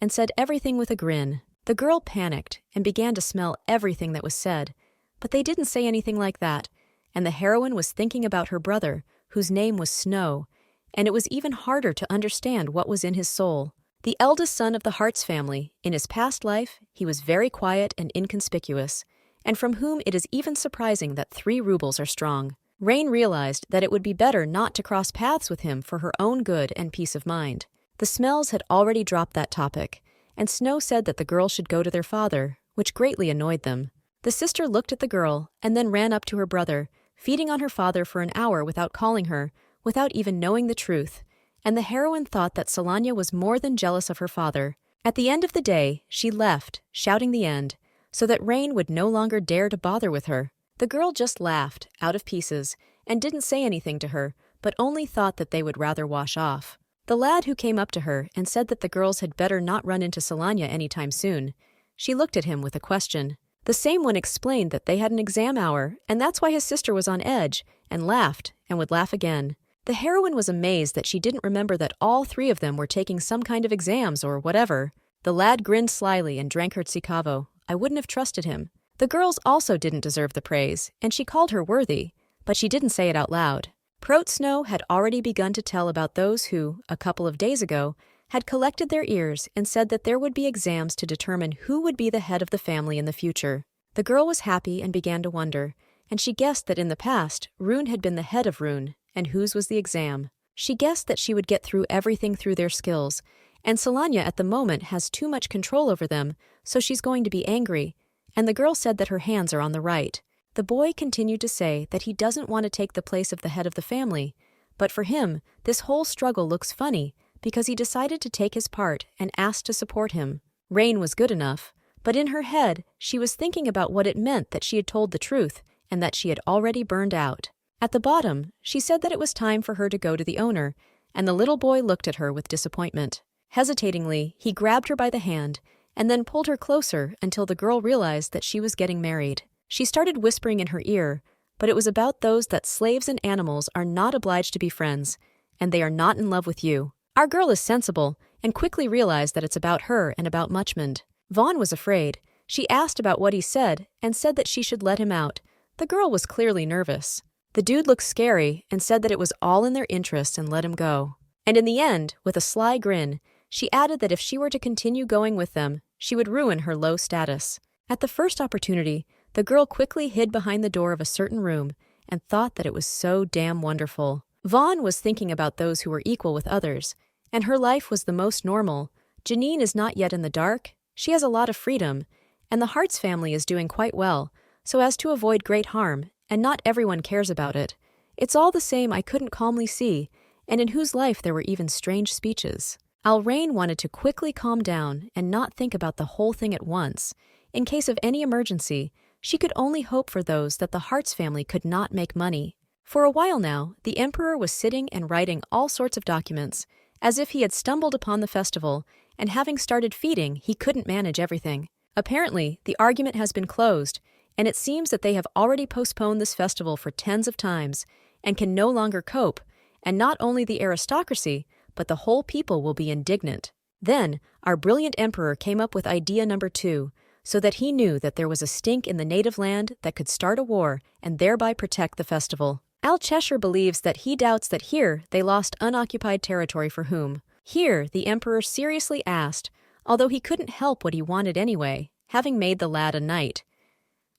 and said everything with a grin. The girl panicked and began to smell everything that was said, but they didn't say anything like that, and the heroine was thinking about her brother, whose name was Snow, and it was even harder to understand what was in his soul. The eldest son of the Hartz family, in his past life, he was very quiet and inconspicuous, and from whom it is even surprising that 3 rubles are strong. Rain realized that it would be better not to cross paths with him for her own good and peace of mind. The Smells had already dropped that topic, and Snow said that the girl should go to their father, which greatly annoyed them. The sister looked at the girl and then ran up to her brother, feeding on her father for an hour without calling her, without even knowing the truth, and the heroine thought that Selenia was more than jealous of her father. At the end of the day, she left, shouting the end, so that Rain would no longer dare to bother with her. The girl just laughed, out of pieces, and didn't say anything to her, but only thought that they would rather wash off. The lad who came up to her and said that the girls had better not run into Selenia anytime soon. She looked at him with a question. The same one explained that they had an exam hour, and that's why his sister was on edge, and laughed, and would laugh again. The heroine was amazed that she didn't remember that all 3 of them were taking some kind of exams or whatever. The lad grinned slyly and drank her tsikavo. I wouldn't have trusted him. The girls also didn't deserve the praise, and she called her worthy, but she didn't say it out loud. Prote Snow had already begun to tell about those who, a couple of days ago, had collected their ears and said that there would be exams to determine who would be the head of the family in the future. The girl was happy and began to wonder, and she guessed that in the past, Rune had been the head of Rune, and whose was the exam. She guessed that she would get through everything through their skills, and Selenia at the moment has too much control over them, so she's going to be angry, and the girl said that her hands are on the right. The boy continued to say that he doesn't want to take the place of the head of the family, but for him, this whole struggle looks funny because he decided to take his part and asked to support him. Rain was good enough, but in her head, she was thinking about what it meant that she had told the truth and that she had already burned out. At the bottom, she said that it was time for her to go to the owner, and the little boy looked at her with disappointment. Hesitatingly, he grabbed her by the hand and then pulled her closer until the girl realized that she was getting married. She started whispering in her ear, but it was about those that slaves and animals are not obliged to be friends, and they are not in love with you. Our girl is sensible, and quickly realized that it's about her and about Muchmund. Vaughn was afraid. She asked about what he said and said that she should let him out. The girl was clearly nervous. The dude looked scary and said that it was all in their interest and let him go. And in the end, with a sly grin, she added that if she were to continue going with them, she would ruin her low status. At the first opportunity, the girl quickly hid behind the door of a certain room and thought that it was so damn wonderful. Vaughn was thinking about those who were equal with others, and her life was the most normal. Janine is not yet in the dark, she has a lot of freedom, and the Hart's family is doing quite well, so as to avoid great harm, and not everyone cares about it. It's all the same I couldn't calmly see, and in whose life there were even strange speeches. Alraine wanted to quickly calm down and not think about the whole thing at once. In case of any emergency, she could only hope for those that the Hart's family could not make money. For a while now, the Emperor was sitting and writing all sorts of documents, as if he had stumbled upon the festival, and having started feeding, he couldn't manage everything. Apparently, the argument has been closed, and it seems that they have already postponed this festival for tens of times, and can no longer cope, and not only the aristocracy, but the whole people will be indignant. Then, our brilliant Emperor came up with idea number 2, so that he knew that there was a stink in the native land that could start a war and thereby protect the festival. Al Cheshire believes that he doubts that here they lost unoccupied territory for whom. Here, the Emperor seriously asked, although he couldn't help what he wanted anyway, having made the lad a knight.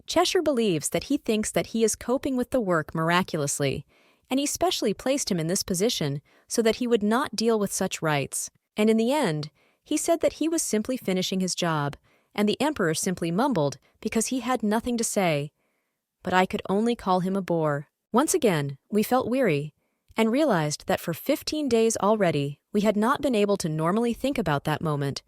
Cheshire believes that he thinks that he is coping with the work miraculously, and he specially placed him in this position so that he would not deal with such rights. And in the end, he said that he was simply finishing his job, and the Emperor simply mumbled because he had nothing to say. But I could only call him a bore. Once again, we felt weary, and realized that for 15 days already we had not been able to normally think about that moment.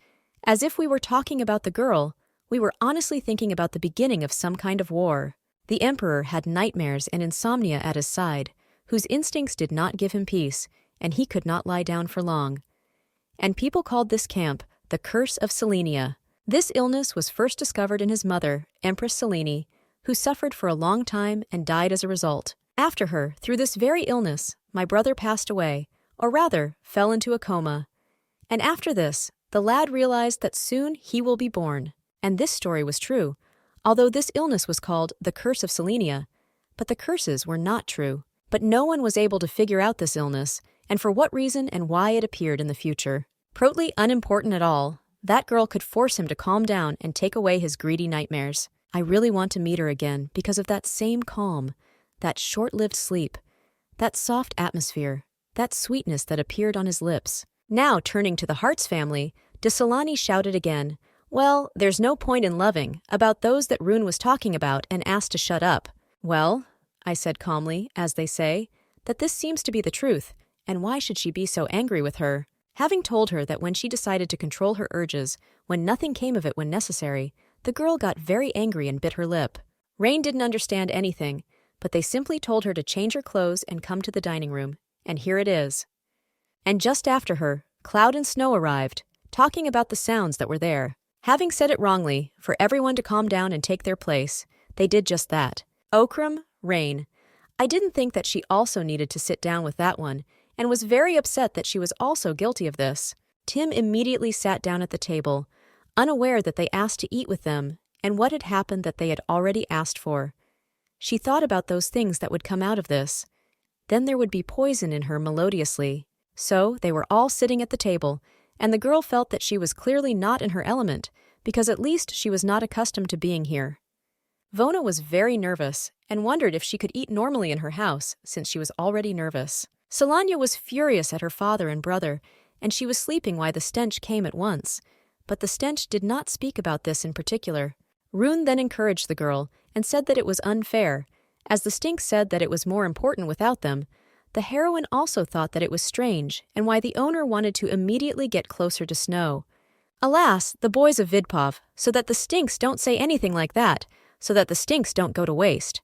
As if we were talking about the girl, we were honestly thinking about the beginning of some kind of war. The Emperor had nightmares and insomnia at his side, whose instincts did not give him peace, and he could not lie down for long. And people called this camp the Curse of Selenia. This illness was first discovered in his mother, Empress Selene, who suffered for a long time and died as a result. After her, through this very illness, my brother passed away, or rather, fell into a coma. And after this, the lad realized that soon he will be born. And this story was true, although this illness was called the Curse of Selenia. But the curses were not true. But no one was able to figure out this illness, and for what reason and why it appeared in the future. Protely unimportant at all, that girl could force him to calm down and take away his greedy nightmares. I really want to meet her again because of that same calm, that short-lived sleep, that soft atmosphere, that sweetness that appeared on his lips. Now, turning to the Hart's family, de Solani shouted again, "Well, there's no point in loving," about those that Rune was talking about and asked to shut up. "Well," I said calmly, as they say, "that this seems to be the truth, and why should she be so angry with her?" Having told her that when she decided to control her urges, when nothing came of it when necessary, the girl got very angry and bit her lip. Rain didn't understand anything, but they simply told her to change her clothes and come to the dining room, and here it is. And just after her, Cloud and Snow arrived, talking about the sounds that were there. Having said it wrongly, for everyone to calm down and take their place, they did just that. Okram, Rain. I didn't think that she also needed to sit down with that one, and was very upset that she was also guilty of this. Tim immediately sat down at the table, unaware that they asked to eat with them, and what had happened that they had already asked for. She thought about those things that would come out of this. Then there would be poison in her melodiously. So they were all sitting at the table, and the girl felt that she was clearly not in her element, because at least she was not accustomed to being here. Vona was very nervous, and wondered if she could eat normally in her house, since she was already nervous. Selenia was furious at her father and brother, and she was sleeping while the stench came at once. But the stench did not speak about this in particular. Rune then encouraged the girl, and said that it was unfair. As the stink said that it was more important without them, the heroine also thought that it was strange, and why the owner wanted to immediately get closer to Snow. Alas, the boys of Vidpov, so that the stinks don't say anything like that, so that the stinks don't go to waste.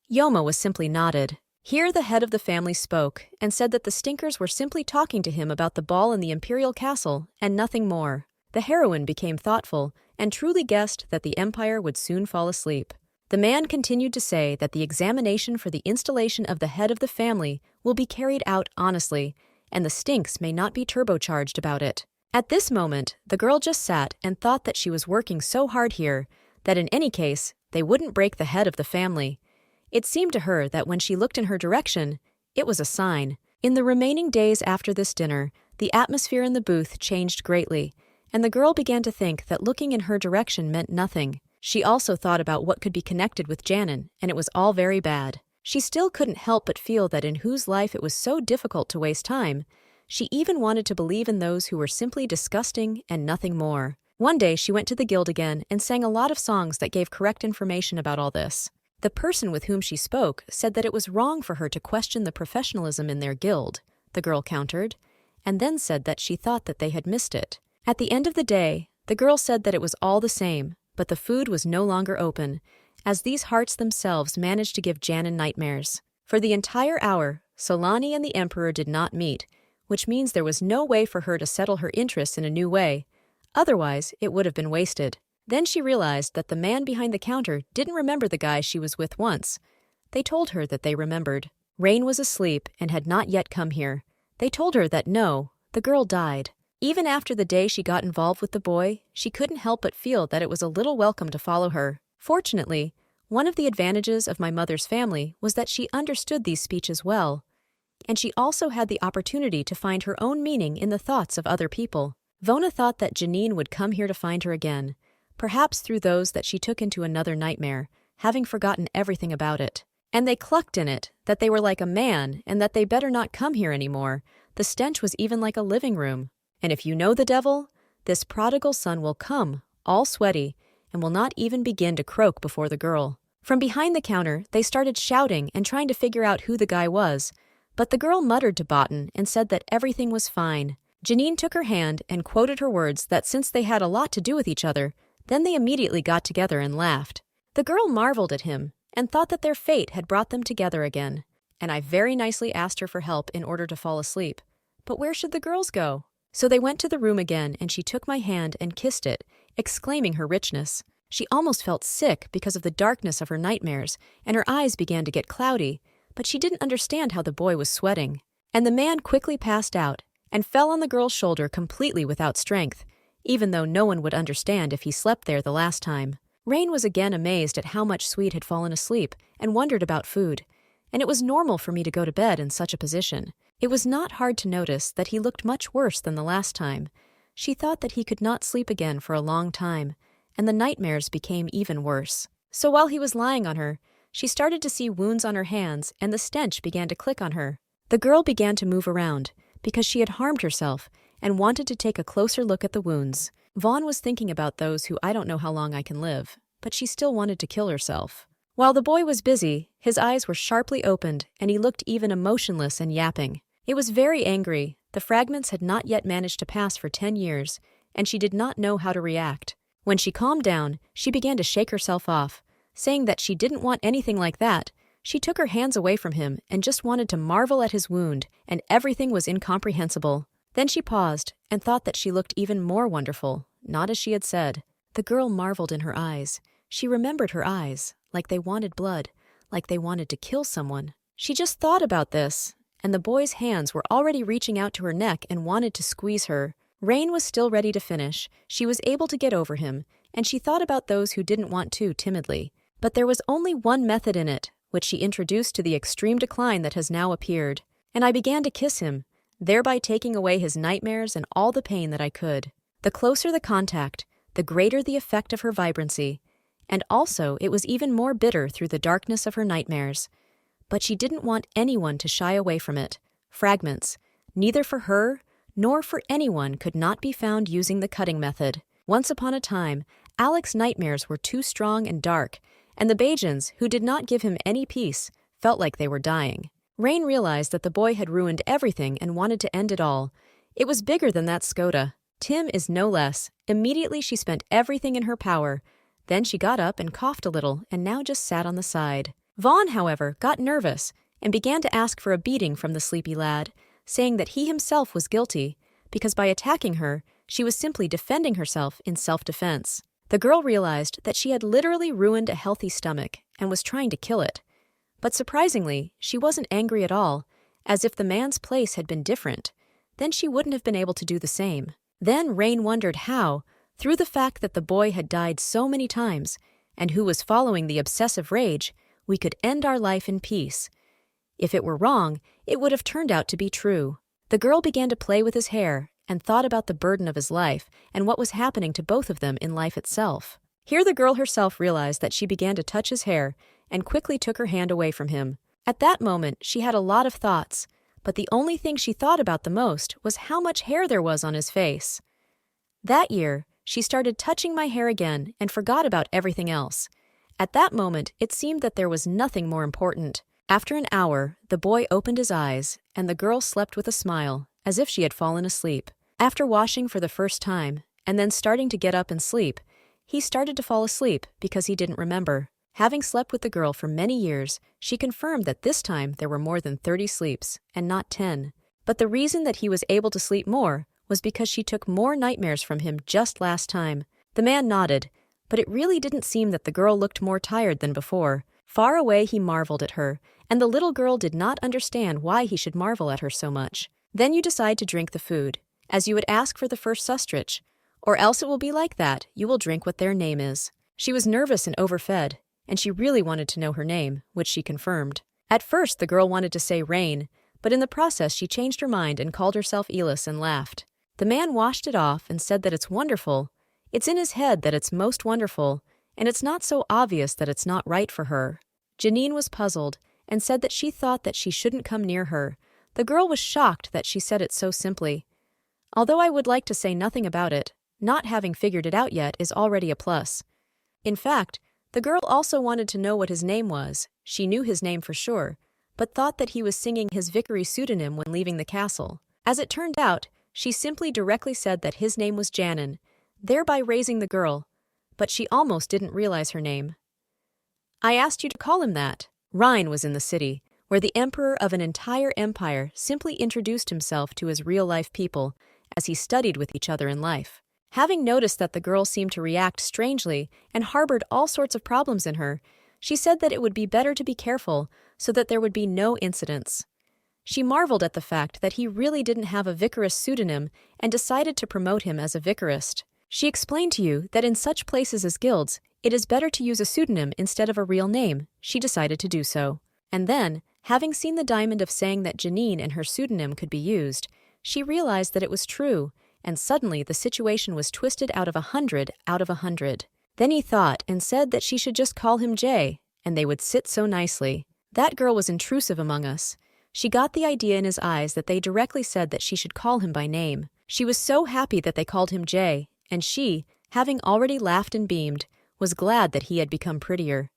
Yoma was simply nodded. Here the head of the family spoke, and said that the stinkers were simply talking to him about the ball in the imperial castle, and nothing more. The heroine became thoughtful, and truly guessed that the empire would soon fall asleep. The man continued to say that the examination for the installation of the head of the family will be carried out honestly, and the stinks may not be turbocharged about it. At this moment, the girl just sat and thought that she was working so hard here that in any case, they wouldn't break the head of the family. It seemed to her that when she looked in her direction, it was a sign. In the remaining days after this dinner, the atmosphere in the booth changed greatly, and the girl began to think that looking in her direction meant nothing. She also thought about what could be connected with Janin, and it was all very bad. She still couldn't help but feel that in whose life it was so difficult to waste time. She even wanted to believe in those who were simply disgusting and nothing more. One day she went to the guild again and sang a lot of songs that gave correct information about all this. The person with whom she spoke said that it was wrong for her to question the professionalism in their guild, the girl countered, and then said that she thought that they had missed it. At the end of the day, the girl said that it was all the same, but the food was no longer open, as these hearts themselves managed to give Janin nightmares. For the entire hour, Selenia and the Emperor did not meet, which means there was no way for her to settle her interests in a new way. Otherwise, it would have been wasted. Then she realized that the man behind the counter didn't remember the guy she was with once. They told her that they remembered. Rain was asleep and had not yet come here. They told her that no, the girl died. Even after the day she got involved with the boy, she couldn't help but feel that it was a little welcome to follow her. Fortunately, one of the advantages of my mother's family was that she understood these speeches well, and she also had the opportunity to find her own meaning in the thoughts of other people. Vona thought that Janine would come here to find her again, perhaps through those that she took into another nightmare, having forgotten everything about it. And they clucked in it, that they were like a man and that they better not come here anymore. The stench was even like a living room. And if you know the devil, this prodigal son will come, all sweaty, and will not even begin to croak before the girl. From behind the counter, they started shouting and trying to figure out who the guy was, but the girl muttered to Botan and said that everything was fine. Janine took her hand and quoted her words that since they had a lot to do with each other, then they immediately got together and laughed. The girl marveled at him and thought that their fate had brought them together again, and I very nicely asked her for help in order to fall asleep. But where should the girls go? So they went to the room again and she took my hand and kissed it, exclaiming her richness. She almost felt sick because of the darkness of her nightmares, and her eyes began to get cloudy, but she didn't understand how the boy was sweating. And the man quickly passed out and fell on the girl's shoulder completely without strength, even though no one would understand if he slept there the last time. Rain was again amazed at how much Sweet had fallen asleep and wondered about food, and it was normal for me to go to bed in such a position. It was not hard to notice that he looked much worse than the last time. She thought that he could not sleep again for a long time, and the nightmares became even worse. So while he was lying on her, she started to see wounds on her hands and the stench began to click on her. The girl began to move around because she had harmed herself and wanted to take a closer look at the wounds. Vaughn was thinking about those who I don't know how long I can live, but she still wanted to kill herself. While the boy was busy, his eyes were sharply opened and he looked even emotionless and yapping. It was very angry. The fragments had not yet managed to pass for 10 years, and she did not know how to react. When she calmed down, she began to shake herself off, saying that she didn't want anything like that. She took her hands away from him and just wanted to marvel at his wound, and everything was incomprehensible. Then she paused and thought that she looked even more wonderful, not as she had said. The girl marveled in her eyes. She remembered her eyes, like they wanted blood, like they wanted to kill someone. She just thought about this, and the boy's hands were already reaching out to her neck and wanted to squeeze her. Rain was still ready to finish. She was able to get over him, and she thought about those who didn't want to timidly. But there was only one method in it, which she introduced to the extreme decline that has now appeared. And I began to kiss him, thereby taking away his nightmares and all the pain that I could. The closer the contact, the greater the effect of her vibrancy, and also it was even more bitter through the darkness of her nightmares. But she didn't want anyone to shy away from it. Fragments, neither for her nor for anyone, could not be found using the cutting method. Once upon a time, Alex's nightmares were too strong and dark, and the Bajans, who did not give him any peace, felt like they were dying. Rain realized that the boy had ruined everything and wanted to end it all. It was bigger than that Skoda. Tim is no less. Immediately she spent everything in her power. Then she got up and coughed a little and now just sat on the side. Vaughn, however, got nervous and began to ask for a beating from the sleepy lad, saying that he himself was guilty, because by attacking her, she was simply defending herself in self-defense. The girl realized that she had literally ruined a healthy stomach and was trying to kill it. But surprisingly, she wasn't angry at all, as if the man's place had been different. Then she wouldn't have been able to do the same. Then Rain wondered how, through the fact that the boy had died so many times, and who was following the obsessive rage, we could end our life in peace. If it were wrong, it would have turned out to be true. The girl began to play with his hair and thought about the burden of his life and what was happening to both of them in life itself. Here the girl herself realized that she began to touch his hair and quickly took her hand away from him. At that moment, she had a lot of thoughts, but the only thing she thought about the most was how much hair there was on his face. That year, she started touching my hair again and forgot about everything else. At that moment, it seemed that there was nothing more important. After an hour, the boy opened his eyes, and the girl slept with a smile, as if she had fallen asleep. After washing for the first time, and then starting to get up and sleep, he started to fall asleep because he didn't remember. Having slept with the girl for many years, she confirmed that this time there were more than 30 sleeps, and not 10. But the reason that he was able to sleep more was because she took more nightmares from him just last time. The man nodded, but it really didn't seem that the girl looked more tired than before. Far away he marveled at her, and the little girl did not understand why he should marvel at her so much. Then you decide to drink the food, as you would ask for the first sustrich, or else it will be like that, you will drink what their name is. She was nervous and overfed, and she really wanted to know her name, which she confirmed. At first the girl wanted to say Rain, but in the process she changed her mind and called herself Elis and laughed. The man washed it off and said that it's wonderful. It's in his head that it's most wonderful, and it's not so obvious that it's not right for her. Janine was puzzled and said that she thought that she shouldn't come near her. The girl was shocked that she said it so simply. Although I would like to say nothing about it, not having figured it out yet is already a plus. In fact, the girl also wanted to know what his name was. She knew his name for sure, but thought that he was singing his vicary pseudonym when leaving the castle. As it turned out, she simply directly said that his name was Janin, thereby raising the girl, but she almost didn't realize her name. I asked you to call him that. Rhine was in the city, where the emperor of an entire empire simply introduced himself to his real-life people as he studied with each other in life. Having noticed that the girl seemed to react strangely and harbored all sorts of problems in her, she said that it would be better to be careful so that there would be no incidents. She marveled at the fact that he really didn't have a vicarist pseudonym and decided to promote him as a vicarist. She explained to you that in such places as guilds, it is better to use a pseudonym instead of a real name. She decided to do so. And then, having seen the diamond of saying that Janine and her pseudonym could be used, she realized that it was true, and suddenly the situation was twisted out of 100 out of 100. Then he thought and said that she should just call him Jay, and they would sit so nicely. That girl was intrusive among us. She got the idea in his eyes that they directly said that she should call him by name. She was so happy that they called him Jay, and she, having already laughed and beamed, was glad that he had become prettier.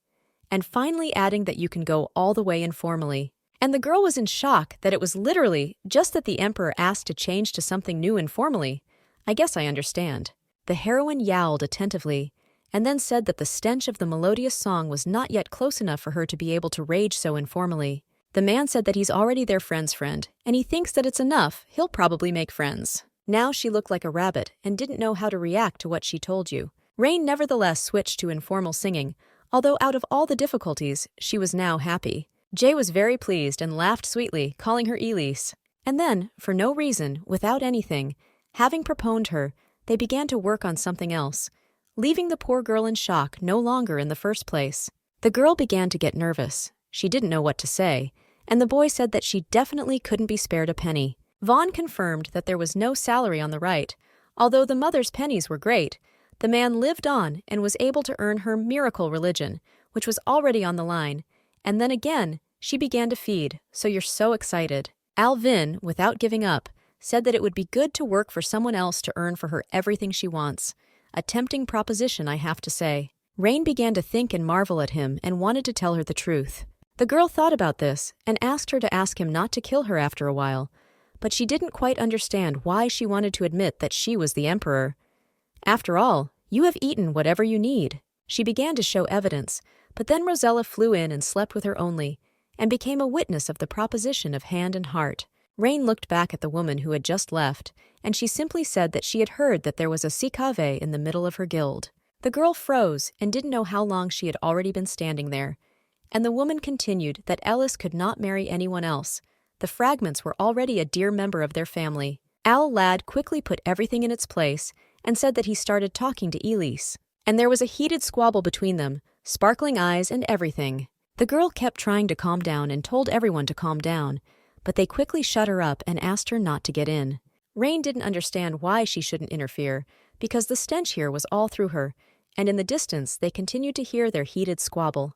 And finally adding that you can go all the way informally. And the girl was in shock that it was literally just that the emperor asked to change to something new informally. I guess I understand. The heroine yowled attentively, and then said that the stench of the melodious song was not yet close enough for her to be able to rage so informally. The man said that he's already their friend's friend, and he thinks that it's enough, he'll probably make friends. Now she looked like a rabbit and didn't know how to react to what she told you. Rain nevertheless switched to informal singing, although out of all the difficulties, she was now happy. Jay was very pleased and laughed sweetly, calling her Elise. And then, for no reason, without anything, having proponed her, they began to work on something else, leaving the poor girl in shock no longer in the first place. The girl began to get nervous. She didn't know what to say, and the boy said that she definitely couldn't be spared a penny. Vaughn confirmed that there was no salary on the right. Although the mother's pennies were great, the man lived on and was able to earn her miracle religion, which was already on the line. And then again, she began to feed, so you're so excited. Alvin, without giving up, said that it would be good to work for someone else to earn for her everything she wants. A tempting proposition, I have to say. Rain began to think and marvel at him and wanted to tell her the truth. The girl thought about this and asked her to ask him not to kill her after a while, but she didn't quite understand why she wanted to admit that she was the emperor. After all, you have eaten whatever you need. She began to show evidence, but then Rosella flew in and slept with her only, and became a witness of the proposition of hand and heart. Rain looked back at the woman who had just left, and she simply said that she had heard that there was a sikave in the middle of her guild. The girl froze and didn't know how long she had already been standing there, and the woman continued that Ellis could not marry anyone else. The fragments were already a dear member of their family. Owl Lad quickly put everything in its place and said that he started talking to Elise. And there was a heated squabble between them, sparkling eyes and everything. The girl kept trying to calm down and told everyone to calm down, but they quickly shut her up and asked her not to get in. Rain didn't understand why she shouldn't interfere, because the stench here was all through her, and in the distance they continued to hear their heated squabble.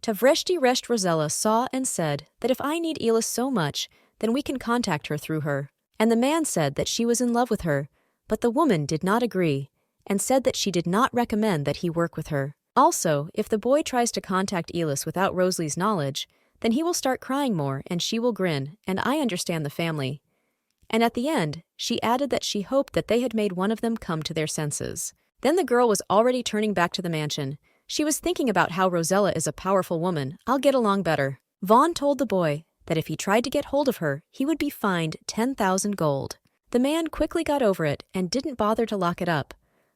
Tavreshti Resht Rosella saw and said that if I need Elise so much, then we can contact her through her. And the man said that she was in love with her, but the woman did not agree, and said that she did not recommend that he work with her. Also, if the boy tries to contact Elise without Rosalie's knowledge, then he will start crying more and she will grin, and I understand the family. And at the end, she added that she hoped that they had made one of them come to their senses. Then the girl was already turning back to the mansion. She was thinking about how Rosella is a powerful woman. I'll get along better. Vaughn told the boy that if he tried to get hold of her, he would be fined 10,000 gold. The man quickly got over it and didn't bother to lock it up.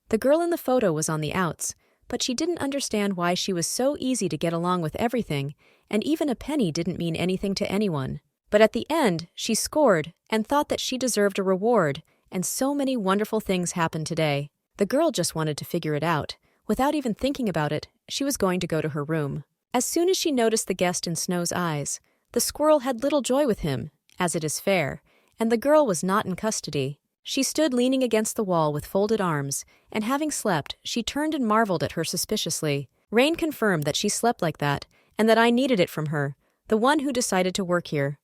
The girl in the photo was on the outs, but she didn't understand why she was so easy to get along with everything, and even a penny didn't mean anything to anyone. But at the end, she scored and thought that she deserved a reward, and so many wonderful things happened today. The girl just wanted to figure it out. Without even thinking about it, she was going to go to her room. As soon as she noticed the guest in Snow's eyes, the squirrel had little joy with him, as it is fair, and the girl was not in custody. She stood leaning against the wall with folded arms, and having slept, she turned and marveled at her suspiciously. Rain confirmed that she slept like that, and that I needed it from her, the one who decided to work here.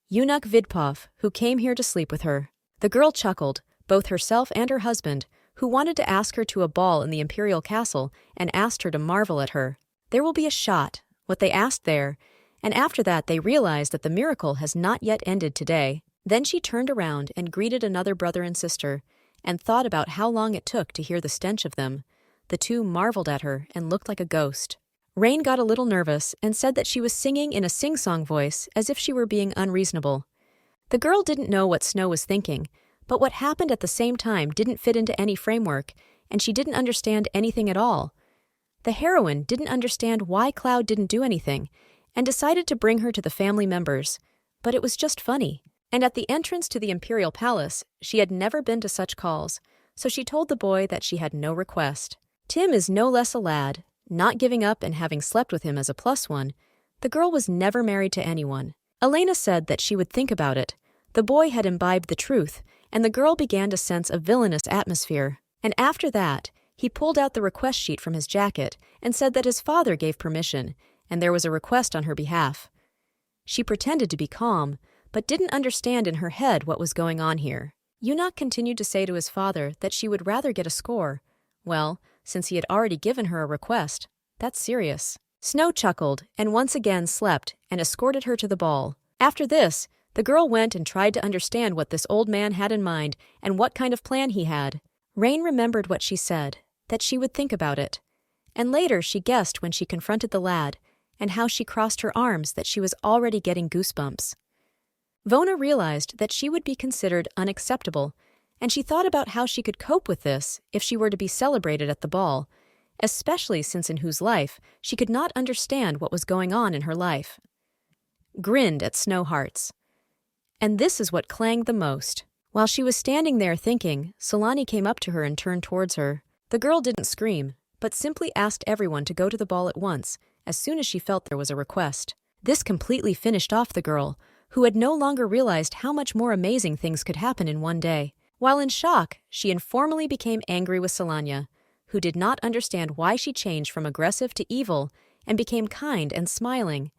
Eunuch Vidpov, who came here to sleep with her. The girl chuckled, both herself and her husband, who wanted to ask her to a ball in the imperial castle and asked her to marvel at her. There will be a shot, what they asked there, and after that they realized that the miracle has not yet ended today. Then she turned around and greeted another brother and sister, and thought about how long it took to hear the stench of them. The two marveled at her and looked like a ghost. Rain got a little nervous and said that she was singing in a sing-song voice as if she were being unreasonable. The girl didn't know what Snow was thinking, but what happened at the same time didn't fit into any framework, and she didn't understand anything at all. The heroine didn't understand why Cloud didn't do anything, and decided to bring her to the family members, but it was just funny. And at the entrance to the imperial palace, she had never been to such calls, so she told the boy that she had no request. Tim is no less a lad, not giving up and having slept with him as a +1. The girl was never married to anyone. Elena said that she would think about it. The boy had imbibed the truth, and the girl began to sense a villainous atmosphere. And after that, he pulled out the request sheet from his jacket and said that his father gave permission, and there was a request on her behalf. She pretended to be calm, but didn't understand in her head what was going on here. Eunuch continued to say to his father that she would rather get a score. Well, since he had already given her a request, that's serious. Snow chuckled and once again slept and escorted her to the ball. After this, the girl went and tried to understand what this old man had in mind and what kind of plan he had. Rain remembered what she said, that she would think about it. And later she guessed when she confronted the lad, and how she crossed her arms that she was already getting goosebumps. Vona realized that she would be considered unacceptable, and she thought about how she could cope with this if she were to be celebrated at the ball, especially since in whose life she could not understand what was going on in her life. Grinned at Snow Hearts. And this is what clanged the most. While she was standing there thinking, Selenia came up to her and turned towards her. The girl didn't scream, but simply asked everyone to go to the ball at once, as soon as she felt there was a request. This completely finished off the girl, who had no longer realized how much more amazing things could happen in one day. While in shock, she informally became angry with Selenia, who did not understand why she changed from aggressive to evil and became kind and smiling.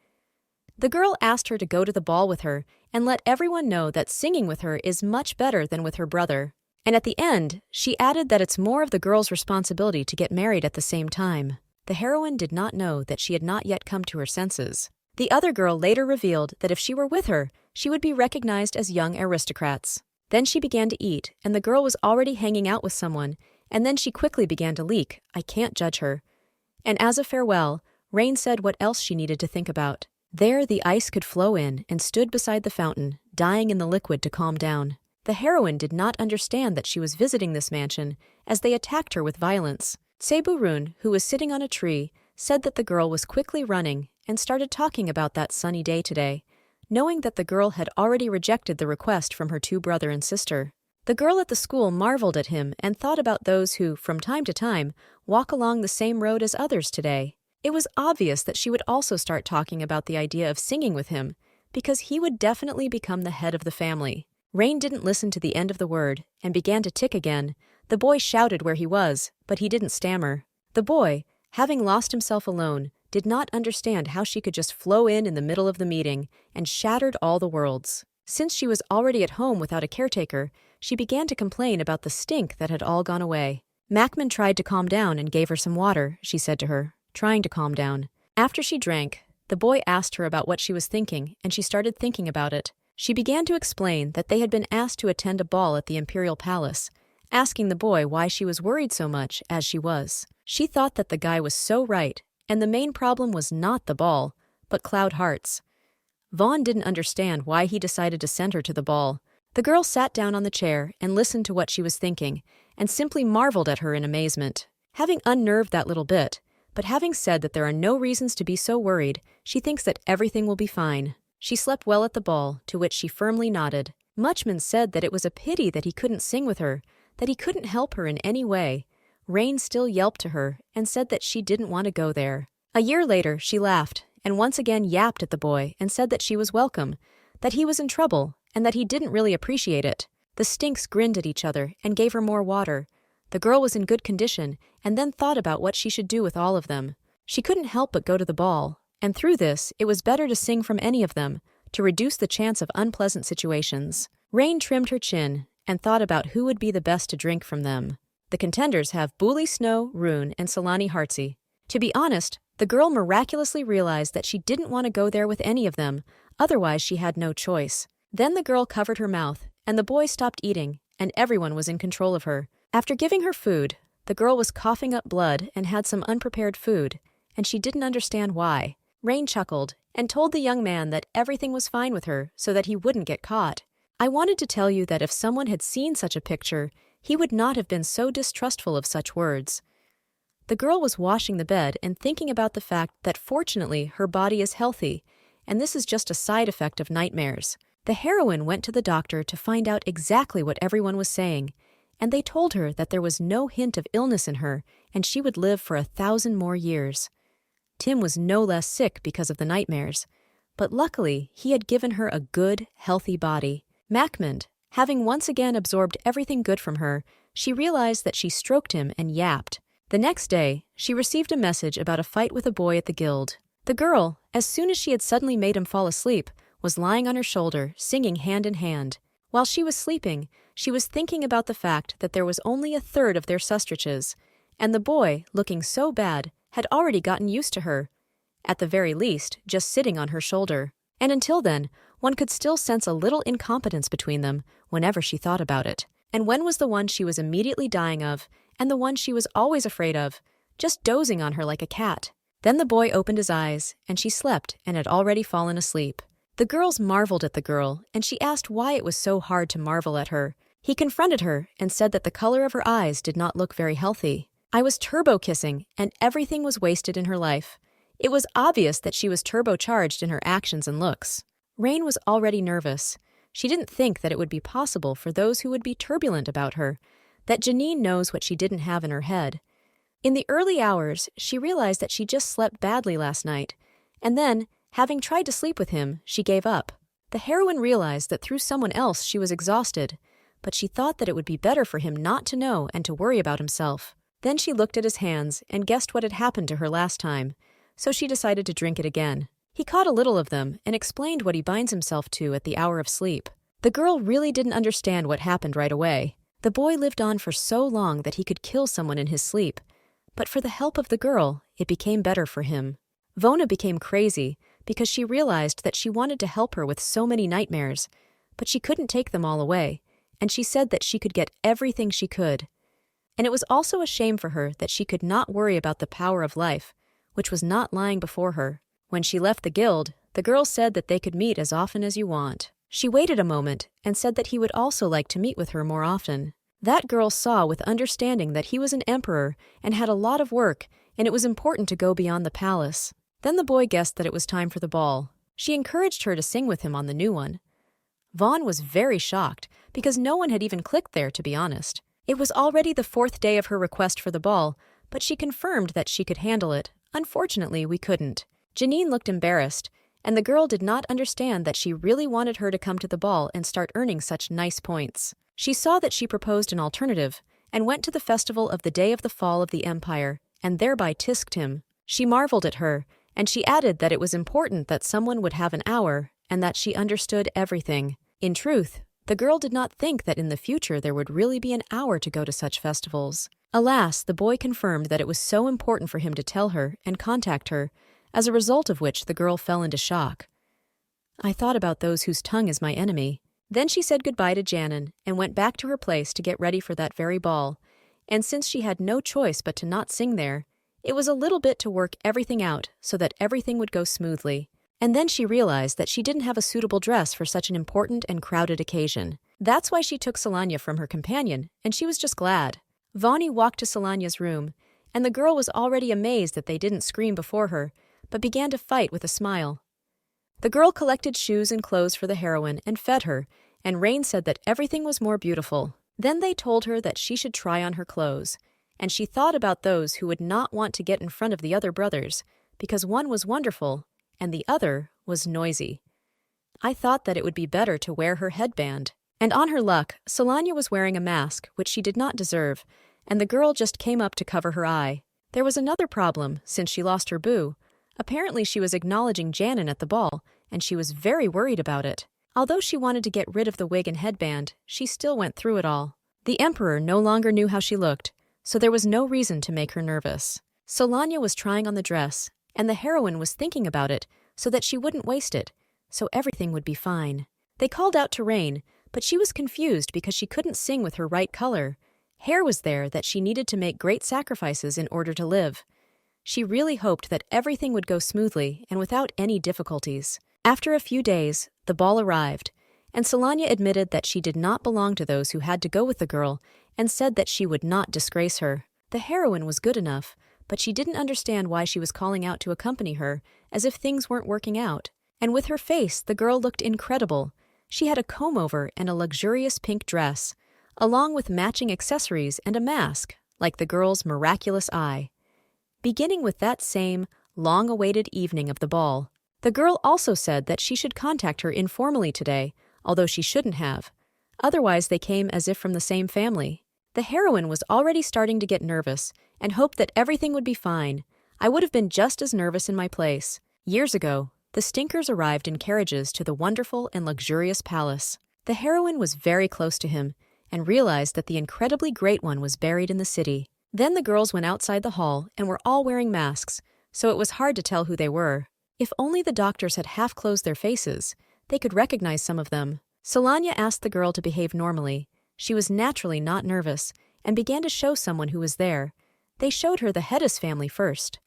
The girl asked her to go to the ball with her and let everyone know that singing with her is much better than with her brother. And at the end, she added that it's more of the girl's responsibility to get married at the same time. The heroine did not know that she had not yet come to her senses. The other girl later revealed that if she were with her, she would be recognized as young aristocrats. Then she began to eat, and the girl was already hanging out with someone, and then she quickly began to leak. I can't judge her. And as a farewell, Rain said what else she needed to think about. There the ice could flow in and stood beside the fountain, dying in the liquid to calm down. The heroine did not understand that she was visiting this mansion, as they attacked her with violence. Seburun, who was sitting on a tree, said that the girl was quickly running and started talking about that sunny day today, knowing that the girl had already rejected the request from her two brother and sister. The girl at the school marveled at him and thought about those who, from time to time, walk along the same road as others today. It was obvious that she would also start talking about the idea of singing with him, because he would definitely become the head of the family. Rain didn't listen to the end of the word and began to tick again. The boy shouted where he was, but he didn't stammer. The boy, having lost himself alone, did not understand how she could just flow in the middle of the meeting and shattered all the worlds. Since she was already at home without a caretaker, she began to complain about the stink that had all gone away. Macman tried to calm down and gave her some water, she said to her, trying to calm down. After she drank, the boy asked her about what she was thinking, and she started thinking about it. She began to explain that they had been asked to attend a ball at the Imperial Palace, asking the boy why she was worried so much as she was. She thought that the guy was so right, and the main problem was not the ball, but Cloud Hearts. Vaughn didn't understand why he decided to send her to the ball. The girl sat down on the chair and listened to what she was thinking, and simply marveled at her in amazement. Having unnerved that little bit, but having said that there are no reasons to be so worried, she thinks that everything will be fine. She slept well at the ball, to which she firmly nodded. Muchman said that it was a pity that he couldn't sing with her, that he couldn't help her in any way. Rain still yelped to her and said that she didn't want to go there. A year later, she laughed and once again yapped at the boy and said that she was welcome, that he was in trouble, and that he didn't really appreciate it. The stinks grinned at each other and gave her more water. The girl was in good condition and then thought about what she should do with all of them. She couldn't help but go to the ball, and through this, it was better to sing from any of them, to reduce the chance of unpleasant situations. Rain trimmed her chin and thought about who would be the best to drink from them. The contenders have Booley Snow, Rune, and Selenia Heartsey. To be honest, the girl miraculously realized that she didn't want to go there with any of them, otherwise she had no choice. Then the girl covered her mouth, and the boy stopped eating, and everyone was in control of her. After giving her food, the girl was coughing up blood and had some unprepared food, and she didn't understand why. Rain chuckled and told the young man that everything was fine with her so that he wouldn't get caught. I wanted to tell you that if someone had seen such a picture, he would not have been so distrustful of such words. The girl was washing the bed and thinking about the fact that fortunately her body is healthy, and this is just a side effect of nightmares. The heroine went to the doctor to find out exactly what everyone was saying, and they told her that there was no hint of illness in her and she would live for 1,000 more years. Tim was no less sick because of the nightmares, but luckily he had given her a good, healthy body. Macmund, having once again absorbed everything good from her, she realized that she stroked him and yapped. The next day, she received a message about a fight with a boy at the guild. The girl, as soon as she had suddenly made him fall asleep, was lying on her shoulder, singing hand in hand. While she was sleeping, she was thinking about the fact that there was only a third of their sustraches, and the boy, looking so bad, had already gotten used to her, at the very least, just sitting on her shoulder. And until then, one could still sense a little incompetence between them whenever she thought about it. And when was the one she was immediately dying of, and the one she was always afraid of, just dozing on her like a cat? Then the boy opened his eyes, and she slept and had already fallen asleep. The girls marveled at the girl, and she asked why it was so hard to marvel at her. He confronted her and said that the color of her eyes did not look very healthy. I was turbo-kissing, and everything was wasted in her life. It was obvious that she was turbocharged in her actions and looks. Rain was already nervous. She didn't think that it would be possible for those who would be turbulent about her, that Janine knows what she didn't have in her head. In the early hours, she realized that she just slept badly last night, and then, having tried to sleep with him, she gave up. The heroine realized that through someone else she was exhausted, but she thought that it would be better for him not to know and to worry about himself. Then she looked at his hands and guessed what had happened to her last time, so she decided to drink it again. He caught a little of them and explained what he binds himself to at the hour of sleep. The girl really didn't understand what happened right away. The boy lived on for so long that he could kill someone in his sleep, but for the help of the girl, it became better for him. Vona became crazy because she realized that she wanted to help her with so many nightmares, but she couldn't take them all away, and she said that she could get everything she could. And it was also a shame for her that she could not worry about the power of life, which was not lying before her. When she left the guild, the girl said that they could meet as often as you want. She waited a moment and said that he would also like to meet with her more often. That girl saw with understanding that he was an emperor and had a lot of work, and it was important to go beyond the palace. Then the boy guessed that it was time for the ball. She encouraged her to sing with him on the new one. Vaughn was very shocked because no one had even clicked there, to be honest. It was already the 4th day of her request for the ball, but she confirmed that she could handle it. Unfortunately, we couldn't. Janine looked embarrassed, and the girl did not understand that she really wanted her to come to the ball and start earning such nice points. She saw that she proposed an alternative and went to the festival of the day of the fall of the empire, and thereby tisked him. She marveled at her, and she added that it was important that someone would have an hour and that she understood everything. In truth, the girl did not think that in the future there would really be an hour to go to such festivals. Alas, the boy confirmed that it was so important for him to tell her and contact her, as a result of which the girl fell into shock. I thought about those whose tongue is my enemy. Then she said goodbye to Janin and went back to her place to get ready for that very ball, and since she had no choice but to not sing there, it was a little bit to work everything out so that everything would go smoothly. And then she realized that she didn't have a suitable dress for such an important and crowded occasion. That's why she took Selenia from her companion, and she was just glad. Vaughn walked to Selenia's room, and the girl was already amazed that they didn't scream before her, but began to fight with a smile. The girl collected shoes and clothes for the heroine and fed her, and Rain said that everything was more beautiful. Then they told her that she should try on her clothes, and she thought about those who would not want to get in front of the other brothers, because one was wonderful, and the other was noisy. I thought that it would be better to wear her headband. And on her luck, Selenia was wearing a mask, which she did not deserve, and the girl just came up to cover her eye. There was another problem, since she lost her boo. Apparently she was acknowledging Janin at the ball, and she was very worried about it. Although she wanted to get rid of the wig and headband, she still went through it all. The Emperor no longer knew how she looked, so there was no reason to make her nervous. Selenia was trying on the dress, and the heroine was thinking about it so that she wouldn't waste it, so everything would be fine. They called out to Rain, but she was confused because she couldn't sing with her right color. Hair was there that she needed to make great sacrifices in order to live. She really hoped that everything would go smoothly and without any difficulties. After a few days, the ball arrived, and Selenia admitted that she did not belong to those who had to go with the girl and said that she would not disgrace her. The heroine was good enough, but she didn't understand why she was calling out to accompany her, as if things weren't working out. And with her face, the girl looked incredible. She had a comb-over and a luxurious pink dress, along with matching accessories and a mask, like the girl's miraculous eye. Beginning with that same, long-awaited evening of the ball, the girl also said that she should contact her informally today, although she shouldn't have. Otherwise, they came as if from the same family. The heroine was already starting to get nervous and hoped that everything would be fine. I would have been just as nervous in my place. Years ago, the Stinkers arrived in carriages to the wonderful and luxurious palace. The heroine was very close to him and realized that the incredibly great one was buried in the city. Then the girls went outside the hall and were all wearing masks, so it was hard to tell who they were. If only the doctors had half closed their faces, they could recognize some of them. Selenia asked the girl to behave normally. She was naturally not nervous and began to show someone who was there. They showed her the Hedis family first.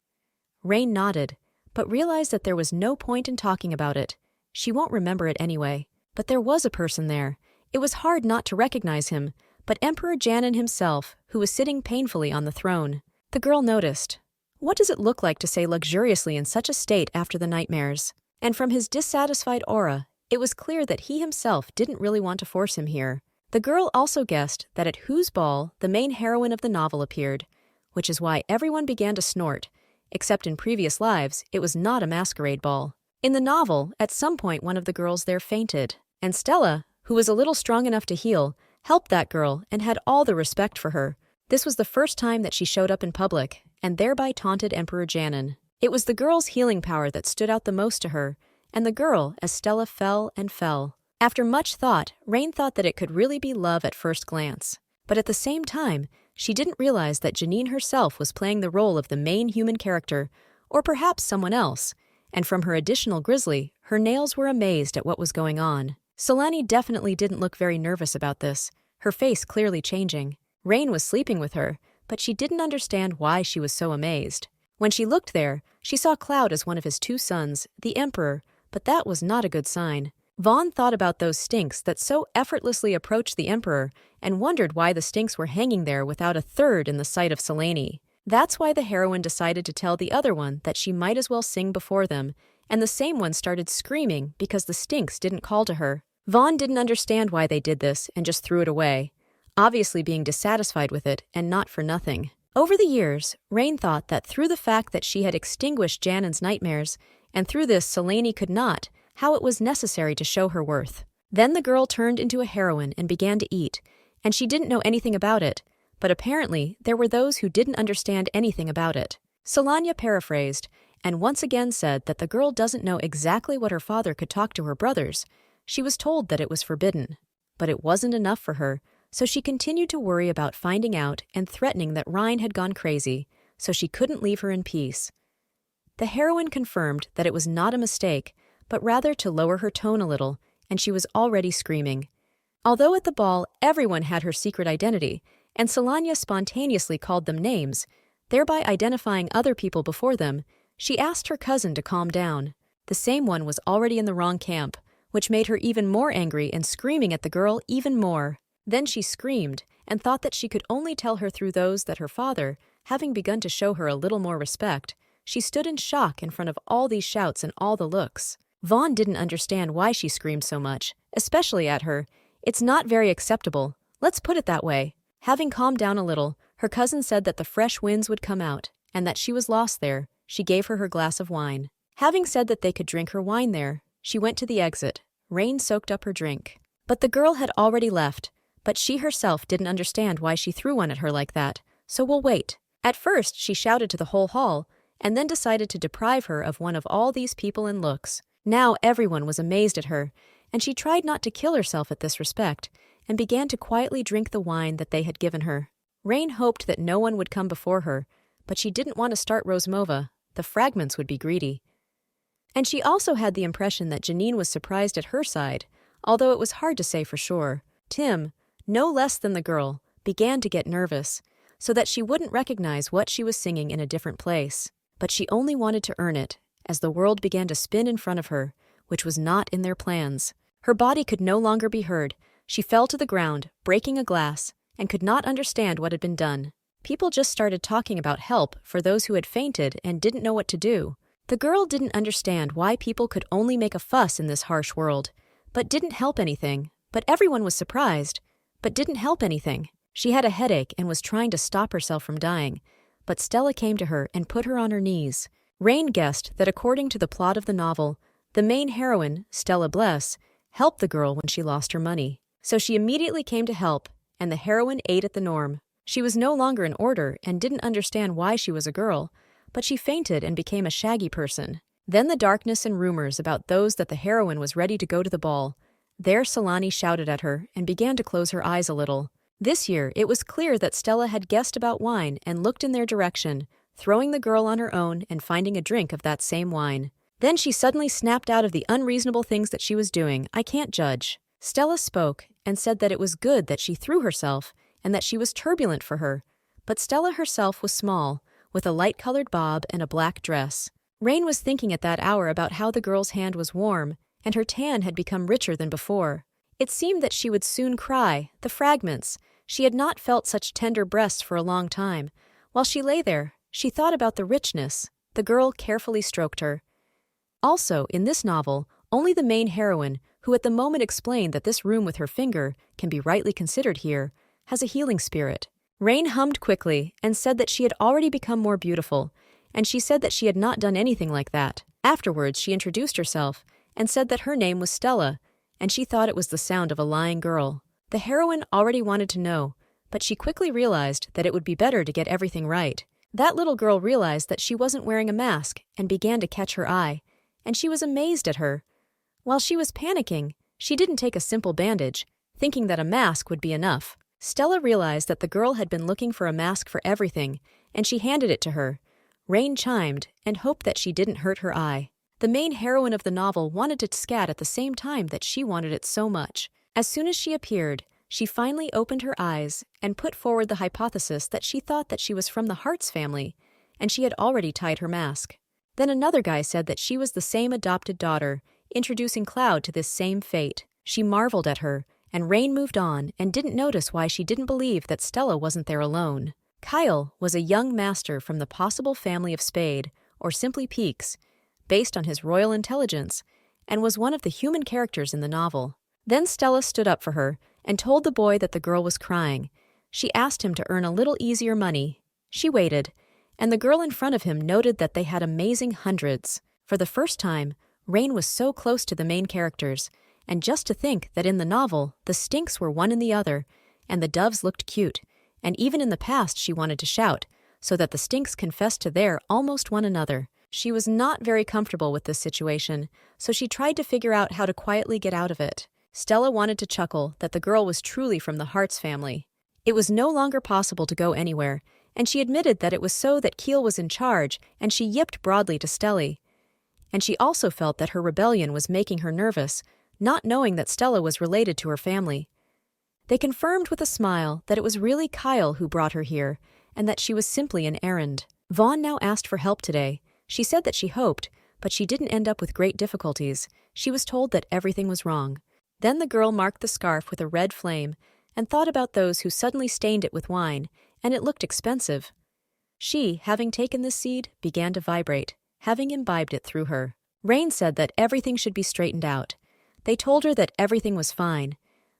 Rain nodded, but realized that there was no point in talking about it. She won't remember it anyway. But there was a person there. It was hard not to recognize him, but Emperor Janin himself, who was sitting painfully on the throne. The girl noticed. What does it look like to say luxuriously in such a state after the nightmares? And from his dissatisfied aura, it was clear that he himself didn't really want to force him here. The girl also guessed that at whose ball the main heroine of the novel appeared, which is why everyone began to snort, except in previous lives it was not a masquerade ball. In the novel, at some point one of the girls there fainted, and Stella, who was a little strong enough to heal, helped that girl and had all the respect for her. This was the first time that she showed up in public, and thereby taunted Emperor Janin. It was the girl's healing power that stood out the most to her, and the girl as Stella fell and fell. After much thought, Rain thought that it could really be love at first glance. But at the same time, she didn't realize that Janine herself was playing the role of the main human character, or perhaps someone else, and from her additional grizzly, her nails were amazed at what was going on. Selenia definitely didn't look very nervous about this, her face clearly changing. Rain was sleeping with her, but she didn't understand why she was so amazed. When she looked there, she saw Cloud as one of his two sons, the Emperor, but that was not a good sign. Vaughn thought about those stinks that so effortlessly approached the Emperor and wondered why the stinks were hanging there without a third in the sight of Selenia. That's why the heroine decided to tell the other one that she might as well sing before them and the same one started screaming because the stinks didn't call to her. Vaughn didn't understand why they did this and just threw it away, obviously being dissatisfied with it and not for nothing. Over the years, Rain thought that through the fact that she had extinguished Janon's nightmares, and through this Selenia could not, how it was necessary to show her worth. Then the girl turned into a heroine and began to eat, and she didn't know anything about it, but apparently there were those who didn't understand anything about it. Selenia paraphrased, and once again said that the girl doesn't know exactly what her father could talk to her brothers. She was told that it was forbidden. But it wasn't enough for her, so she continued to worry about finding out and threatening that Rhine had gone crazy, so she couldn't leave her in peace. The heroine confirmed that it was not a mistake, but rather to lower her tone a little, and she was already screaming. Although at the ball everyone had her secret identity, and Selenia spontaneously called them names, thereby identifying other people before them, she asked her cousin to calm down. The same one was already in the wrong camp, which made her even more angry and screaming at the girl even more. Then she screamed, and thought that she could only tell her through those that her father, having begun to show her a little more respect, she stood in shock in front of all these shouts and all the looks. Vaughn didn't understand why she screamed so much, especially at her. It's not very acceptable, let's put it that way. Having calmed down a little, her cousin said that the fresh winds would come out, and that she was lost there. She gave her glass of wine. Having said that they could drink her wine there, she went to the exit. Rain soaked up her drink. But the girl had already left, but she herself didn't understand why she threw one at her like that, so we'll wait. At first, she shouted to the whole hall, and then decided to deprive her of one of all these people and looks. Now everyone was amazed at her, and she tried not to kill herself at this respect, and began to quietly drink the wine that they had given her. Rain hoped that no one would come before her, but she didn't want to start Rosemova. The fragments would be greedy. And she also had the impression that Janine was surprised at her side, although it was hard to say for sure. Tim, no less than the girl, began to get nervous, so that she wouldn't recognize what she was singing in a different place. But she only wanted to earn it, as the world began to spin in front of her, which was not in their plans. Her body could no longer be heard. She fell to the ground, breaking a glass, and could not understand what had been done. People just started talking about help for those who had fainted and didn't know what to do. The girl didn't understand why people could only make a fuss in this harsh world, but didn't help anything. But everyone was surprised, but didn't help anything. She had a headache and was trying to stop herself from dying, but Stella came to her and put her on her knees. Rain guessed that according to the plot of the novel, the main heroine, Stella Bless, helped the girl when she lost her money. So she immediately came to help, and the heroine ate at the norm. She was no longer in order and didn't understand why she was a girl, but she fainted and became a shaggy person. Then the darkness and rumors about those that the heroine was ready to go to the ball. There Selenia shouted at her and began to close her eyes a little. This year it was clear that Stella had guessed about wine and looked in their direction, throwing the girl on her own and finding a drink of that same wine. Then she suddenly snapped out of the unreasonable things that she was doing. I can't judge. Stella spoke and said that it was good that she threw herself and that she was turbulent for her. But Stella herself was small, with a light-colored bob and a black dress. Rain was thinking at that hour about how the girl's hand was warm, and her tan had become richer than before. It seemed that she would soon cry, the fragments. She had not felt such tender breasts for a long time. While she lay there, she thought about the richness. The girl carefully stroked her. Also, in this novel, only the main heroine, who at the moment explained that this room with her finger can be rightly considered here, has a healing spirit. Rain hummed quickly and said that she had already become more beautiful, and she said that she had not done anything like that. Afterwards, she introduced herself and said that her name was Stella, and she thought it was the sound of a lying girl. The heroine already wanted to know, but she quickly realized that it would be better to get everything right. That little girl realized that she wasn't wearing a mask and began to catch her eye, and she was amazed at her. While she was panicking, she didn't take a simple bandage, thinking that a mask would be enough. Stella realized that the girl had been looking for a mask for everything, and she handed it to her. Rain chimed and hoped that she didn't hurt her eye. The main heroine of the novel wanted to scat at the same time that she wanted it so much. As soon as she appeared, she finally opened her eyes and put forward the hypothesis that she thought that she was from the Hart's family, and she had already tied her mask. Then another guy said that she was the same adopted daughter, introducing Cloud to this same fate. She marveled at her, and Rain moved on and didn't notice why she didn't believe that Stella wasn't there alone. Kyle was a young master from the possible family of Spade, or simply Peaks, based on his royal intelligence, and was one of the human characters in the novel. Then Stella stood up for her and told the boy that the girl was crying. She asked him to earn a little easier money. She waited, and the girl in front of him noted that they had amazing hundreds. For the first time, Rain was so close to the main characters, and just to think that in the novel, the Stinks were one and the other, and the Doves looked cute, and even in the past she wanted to shout, so that the Stinks confessed to their almost one another. She was not very comfortable with this situation, so she tried to figure out how to quietly get out of it. Stella wanted to chuckle that the girl was truly from the Hearts family. It was no longer possible to go anywhere, and she admitted that it was so that Keel was in charge, and she yipped broadly to Stella. And she also felt that her rebellion was making her nervous, not knowing that Stella was related to her family. They confirmed with a smile that it was really Kyle who brought her here, and that she was simply an errand. Vaughn now asked for help today. She said that she hoped, but she didn't end up with great difficulties. She was told that everything was wrong. Then the girl marked the scarf with a red flame and thought about those who suddenly stained it with wine, and it looked expensive. She, having taken this seed, began to vibrate, having imbibed it through her. Rain said that everything should be straightened out. They told her that everything was fine,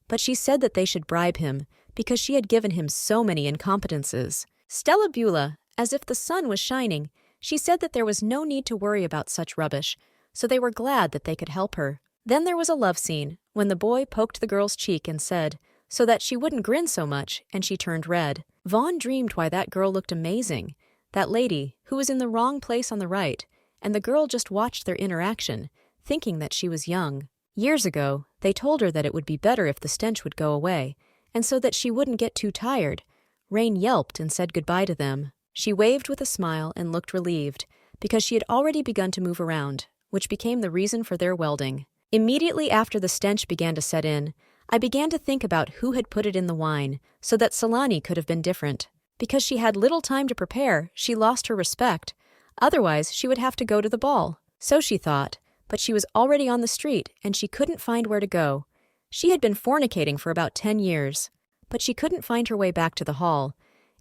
but she said that they should bribe him because she had given him so many incompetences. Stella Beulah, as if the sun was shining, she said that there was no need to worry about such rubbish, so they were glad that they could help her. Then there was a love scene, when the boy poked the girl's cheek and said, so that she wouldn't grin so much, and she turned red. Vaughn dreamed why that girl looked amazing, that lady, who was in the wrong place on the right, and the girl just watched their interaction, thinking that she was young. Years ago, they told her that it would be better if the stench would go away, and so that she wouldn't get too tired. Rain yelped and said goodbye to them. She waved with a smile and looked relieved, because she had already begun to move around, which became the reason for their welding. Immediately after the stench began to set in, I began to think about who had put it in the wine, so that Selenia could have been different. Because she had little time to prepare, she lost her respect. Otherwise, she would have to go to the ball. So she thought, but she was already on the street, and she couldn't find where to go. She had been fornicating for about 10 years, but she couldn't find her way back to the hall.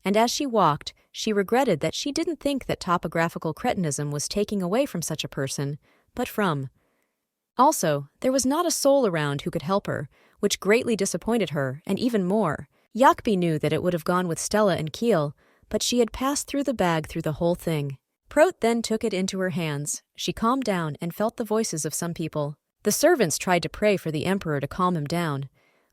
And as she walked, she regretted that she didn't think that topographical cretinism was taking away from such a person, but from. Also, there was not a soul around who could help her, which greatly disappointed her, and even more. Yakbi knew that it would have gone with Stella and Keel, but she had passed through the bag through the whole thing. Prot then took it into her hands. She calmed down and felt the voices of some people. The servants tried to pray for the Emperor to calm him down,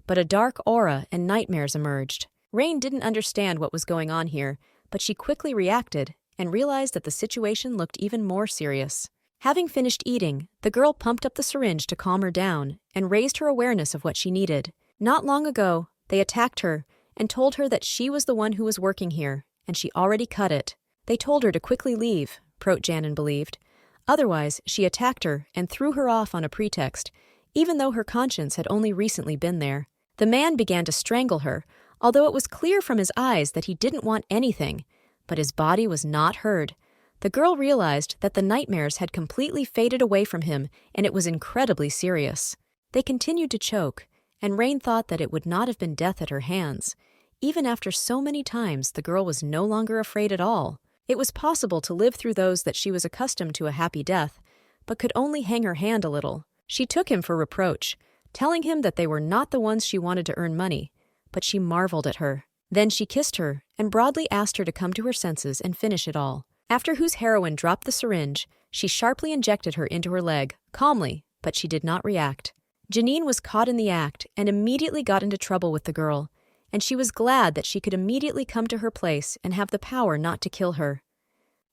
but a dark aura and nightmares emerged. Rain didn't understand what was going on here, but she quickly reacted and realized that the situation looked even more serious. Having finished eating, the girl pumped up the syringe to calm her down and raised her awareness of what she needed. Not long ago, they attacked her and told her that she was the one who was working here, and she already cut it. They told her to quickly leave, Prot-Janin believed. Otherwise, she attacked her and threw her off on a pretext, even though her conscience had only recently been there. The man began to strangle her, although it was clear from his eyes that he didn't want anything, but his body was not heard. The girl realized that the nightmares had completely faded away from him, and it was incredibly serious. They continued to choke, and Rain thought that it would not have been death at her hands. Even after so many times, the girl was no longer afraid at all. It was possible to live through those that she was accustomed to a happy death, but could only hang her hand a little. She took him for reproach, telling him that they were not the ones she wanted to earn money, but she marveled at her. Then she kissed her and broadly asked her to come to her senses and finish it all. After whose heroine dropped the syringe, she sharply injected her into her leg, calmly, but she did not react. Janine was caught in the act and immediately got into trouble with the girl, and she was glad that she could immediately come to her place and have the power not to kill her.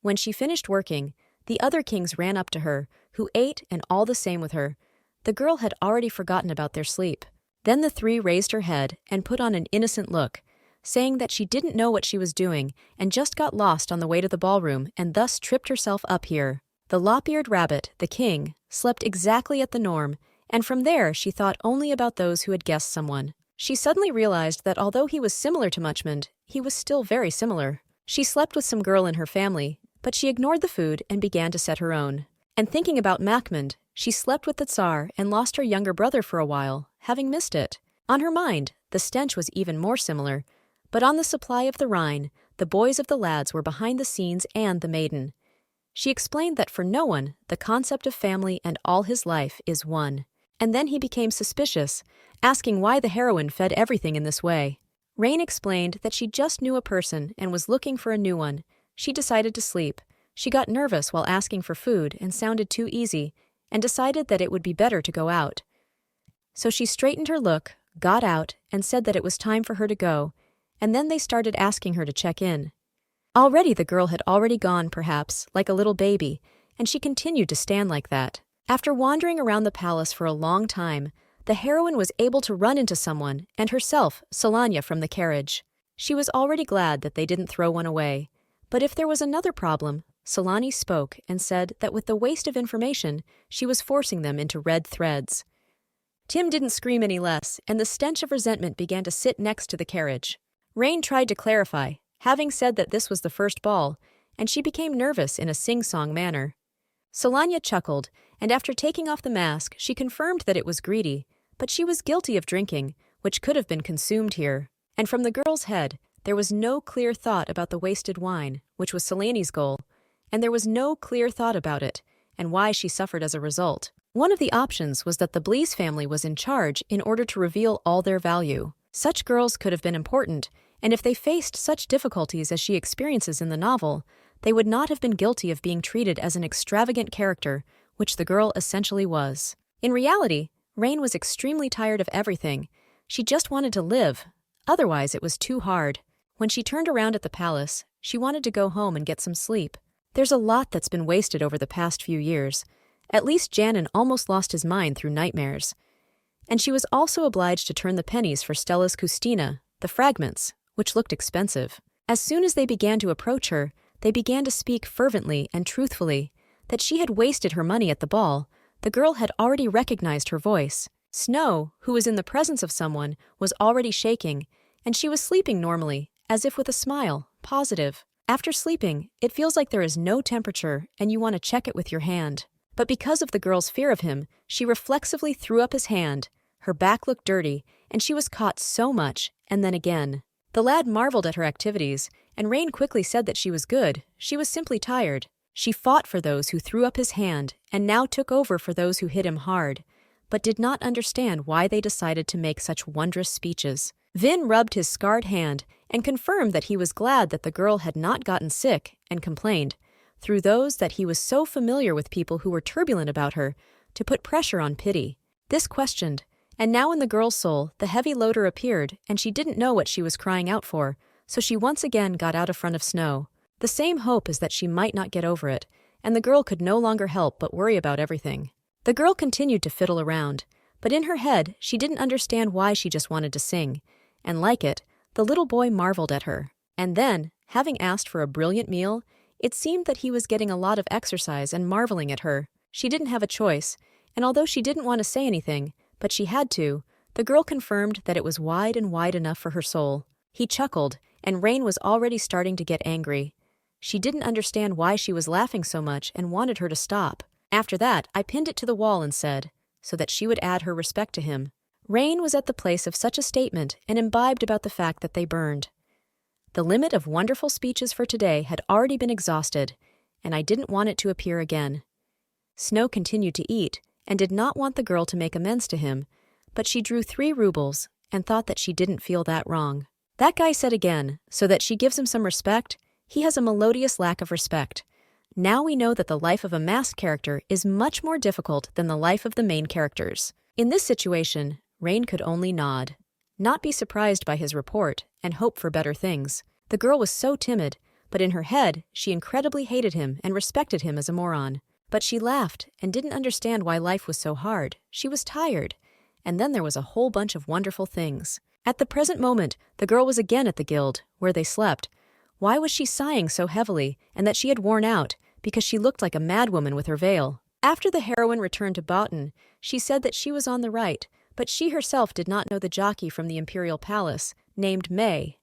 When she finished working, the other kings ran up to her, who ate and all the same with her. The girl had already forgotten about their sleep. Then the three raised her head and put on an innocent look, saying that she didn't know what she was doing and just got lost on the way to the ballroom and thus tripped herself up here. The lop-eared rabbit, the king, slept exactly at the norm, and from there she thought only about those who had guessed someone. She suddenly realized that although he was similar to Muchmund, he was still very similar. She slept with some girl in her family, but she ignored the food and began to set her own. And thinking about Machmund, she slept with the Tsar and lost her younger brother for a while, having missed it. On her mind, the stench was even more similar, but on the supply of the Rhine, the boys of the lads were behind the scenes and the maiden. She explained that for no one, the concept of family and all his life is one. And then he became suspicious, asking why the heroine fed everything in this way. Rain explained that she just knew a person and was looking for a new one. She decided to sleep. She got nervous while asking for food and sounded too easy, and decided that it would be better to go out. So she straightened her look, got out, and said that it was time for her to go, and then they started asking her to check in. Already the girl had already gone, perhaps, like a little baby, and she continued to stand like that. After wandering around the palace for a long time, the heroine was able to run into someone, and herself, Selenia, from the carriage. She was already glad that they didn't throw one away. But if there was another problem, Selenia spoke and said that with the waste of information, she was forcing them into red threads. Tim didn't scream any less, and the stench of resentment began to sit next to the carriage. Rain tried to clarify, having said that this was the first ball, and she became nervous in a sing-song manner. Selenia chuckled, and after taking off the mask, she confirmed that it was greedy, but she was guilty of drinking, which could have been consumed here. And from the girl's head, there was no clear thought about the wasted wine, which was Selenia's goal, and there was no clear thought about it, and why she suffered as a result. One of the options was that the Blease family was in charge in order to reveal all their value. Such girls could have been important, and if they faced such difficulties as she experiences in the novel, they would not have been guilty of being treated as an extravagant character, which the girl essentially was. In reality, Rain was extremely tired of everything. She just wanted to live. Otherwise, it was too hard. When she turned around at the palace, she wanted to go home and get some sleep. There's a lot that's been wasted over the past few years. At least Janin almost lost his mind through nightmares. And she was also obliged to turn the pennies for Stella's Kustina, the fragments, which looked expensive. As soon as they began to approach her, they began to speak fervently and truthfully. That she had wasted her money at the ball, the girl had already recognized her voice. Snow, who was in the presence of someone, was already shaking, and she was sleeping normally, as if with a smile, positive. After sleeping, it feels like there is no temperature and you want to check it with your hand. But because of the girl's fear of him, she reflexively threw up his hand. Her back looked dirty, and she was caught so much, and then again. The lad marveled at her activities, and Rain quickly said that she was good. She was simply tired. She fought for those who threw up his hand, and now took over for those who hit him hard, but did not understand why they decided to make such wondrous speeches. Vin rubbed his scarred hand and confirmed that he was glad that the girl had not gotten sick, and complained, through those that he was so familiar with people who were turbulent about her, to put pressure on pity. This questioned, and now in the girl's soul the heavy loader appeared, and she didn't know what she was crying out for, so she once again got out of front of Snow. The same hope is that she might not get over it, and the girl could no longer help but worry about everything. The girl continued to fiddle around, but in her head she didn't understand why she just wanted to sing, and like it, the little boy marveled at her. And then, having asked for a brilliant meal, it seemed that he was getting a lot of exercise and marveling at her. She didn't have a choice, and although she didn't want to say anything, but she had to, the girl confirmed that it was wide and wide enough for her soul. He chuckled, and Rain was already starting to get angry. She didn't understand why she was laughing so much and wanted her to stop. After that, I pinned it to the wall and said, so that she would add her respect to him. Rain was at the place of such a statement and imbibed about the fact that they burned. The limit of wonderful speeches for today had already been exhausted, and I didn't want it to appear again. Snow continued to eat and did not want the girl to make amends to him, but she drew 3 rubles and thought that she didn't feel that wrong. That guy said again, so that she gives him some respect. He has a melodious lack of respect. Now we know that the life of a masked character is much more difficult than the life of the main characters. In this situation, Rain could only nod, not be surprised by his report, and hope for better things. The girl was so timid, but in her head, she incredibly hated him and respected him as a moron. But she laughed and didn't understand why life was so hard. She was tired. And then there was a whole bunch of wonderful things. At the present moment, the girl was again at the guild, where they slept. Why was she sighing so heavily, and that she had worn out, because she looked like a madwoman with her veil? After the heroine returned to Botan, she said that she was on the right, but she herself did not know the jockey from the imperial palace, named Mage.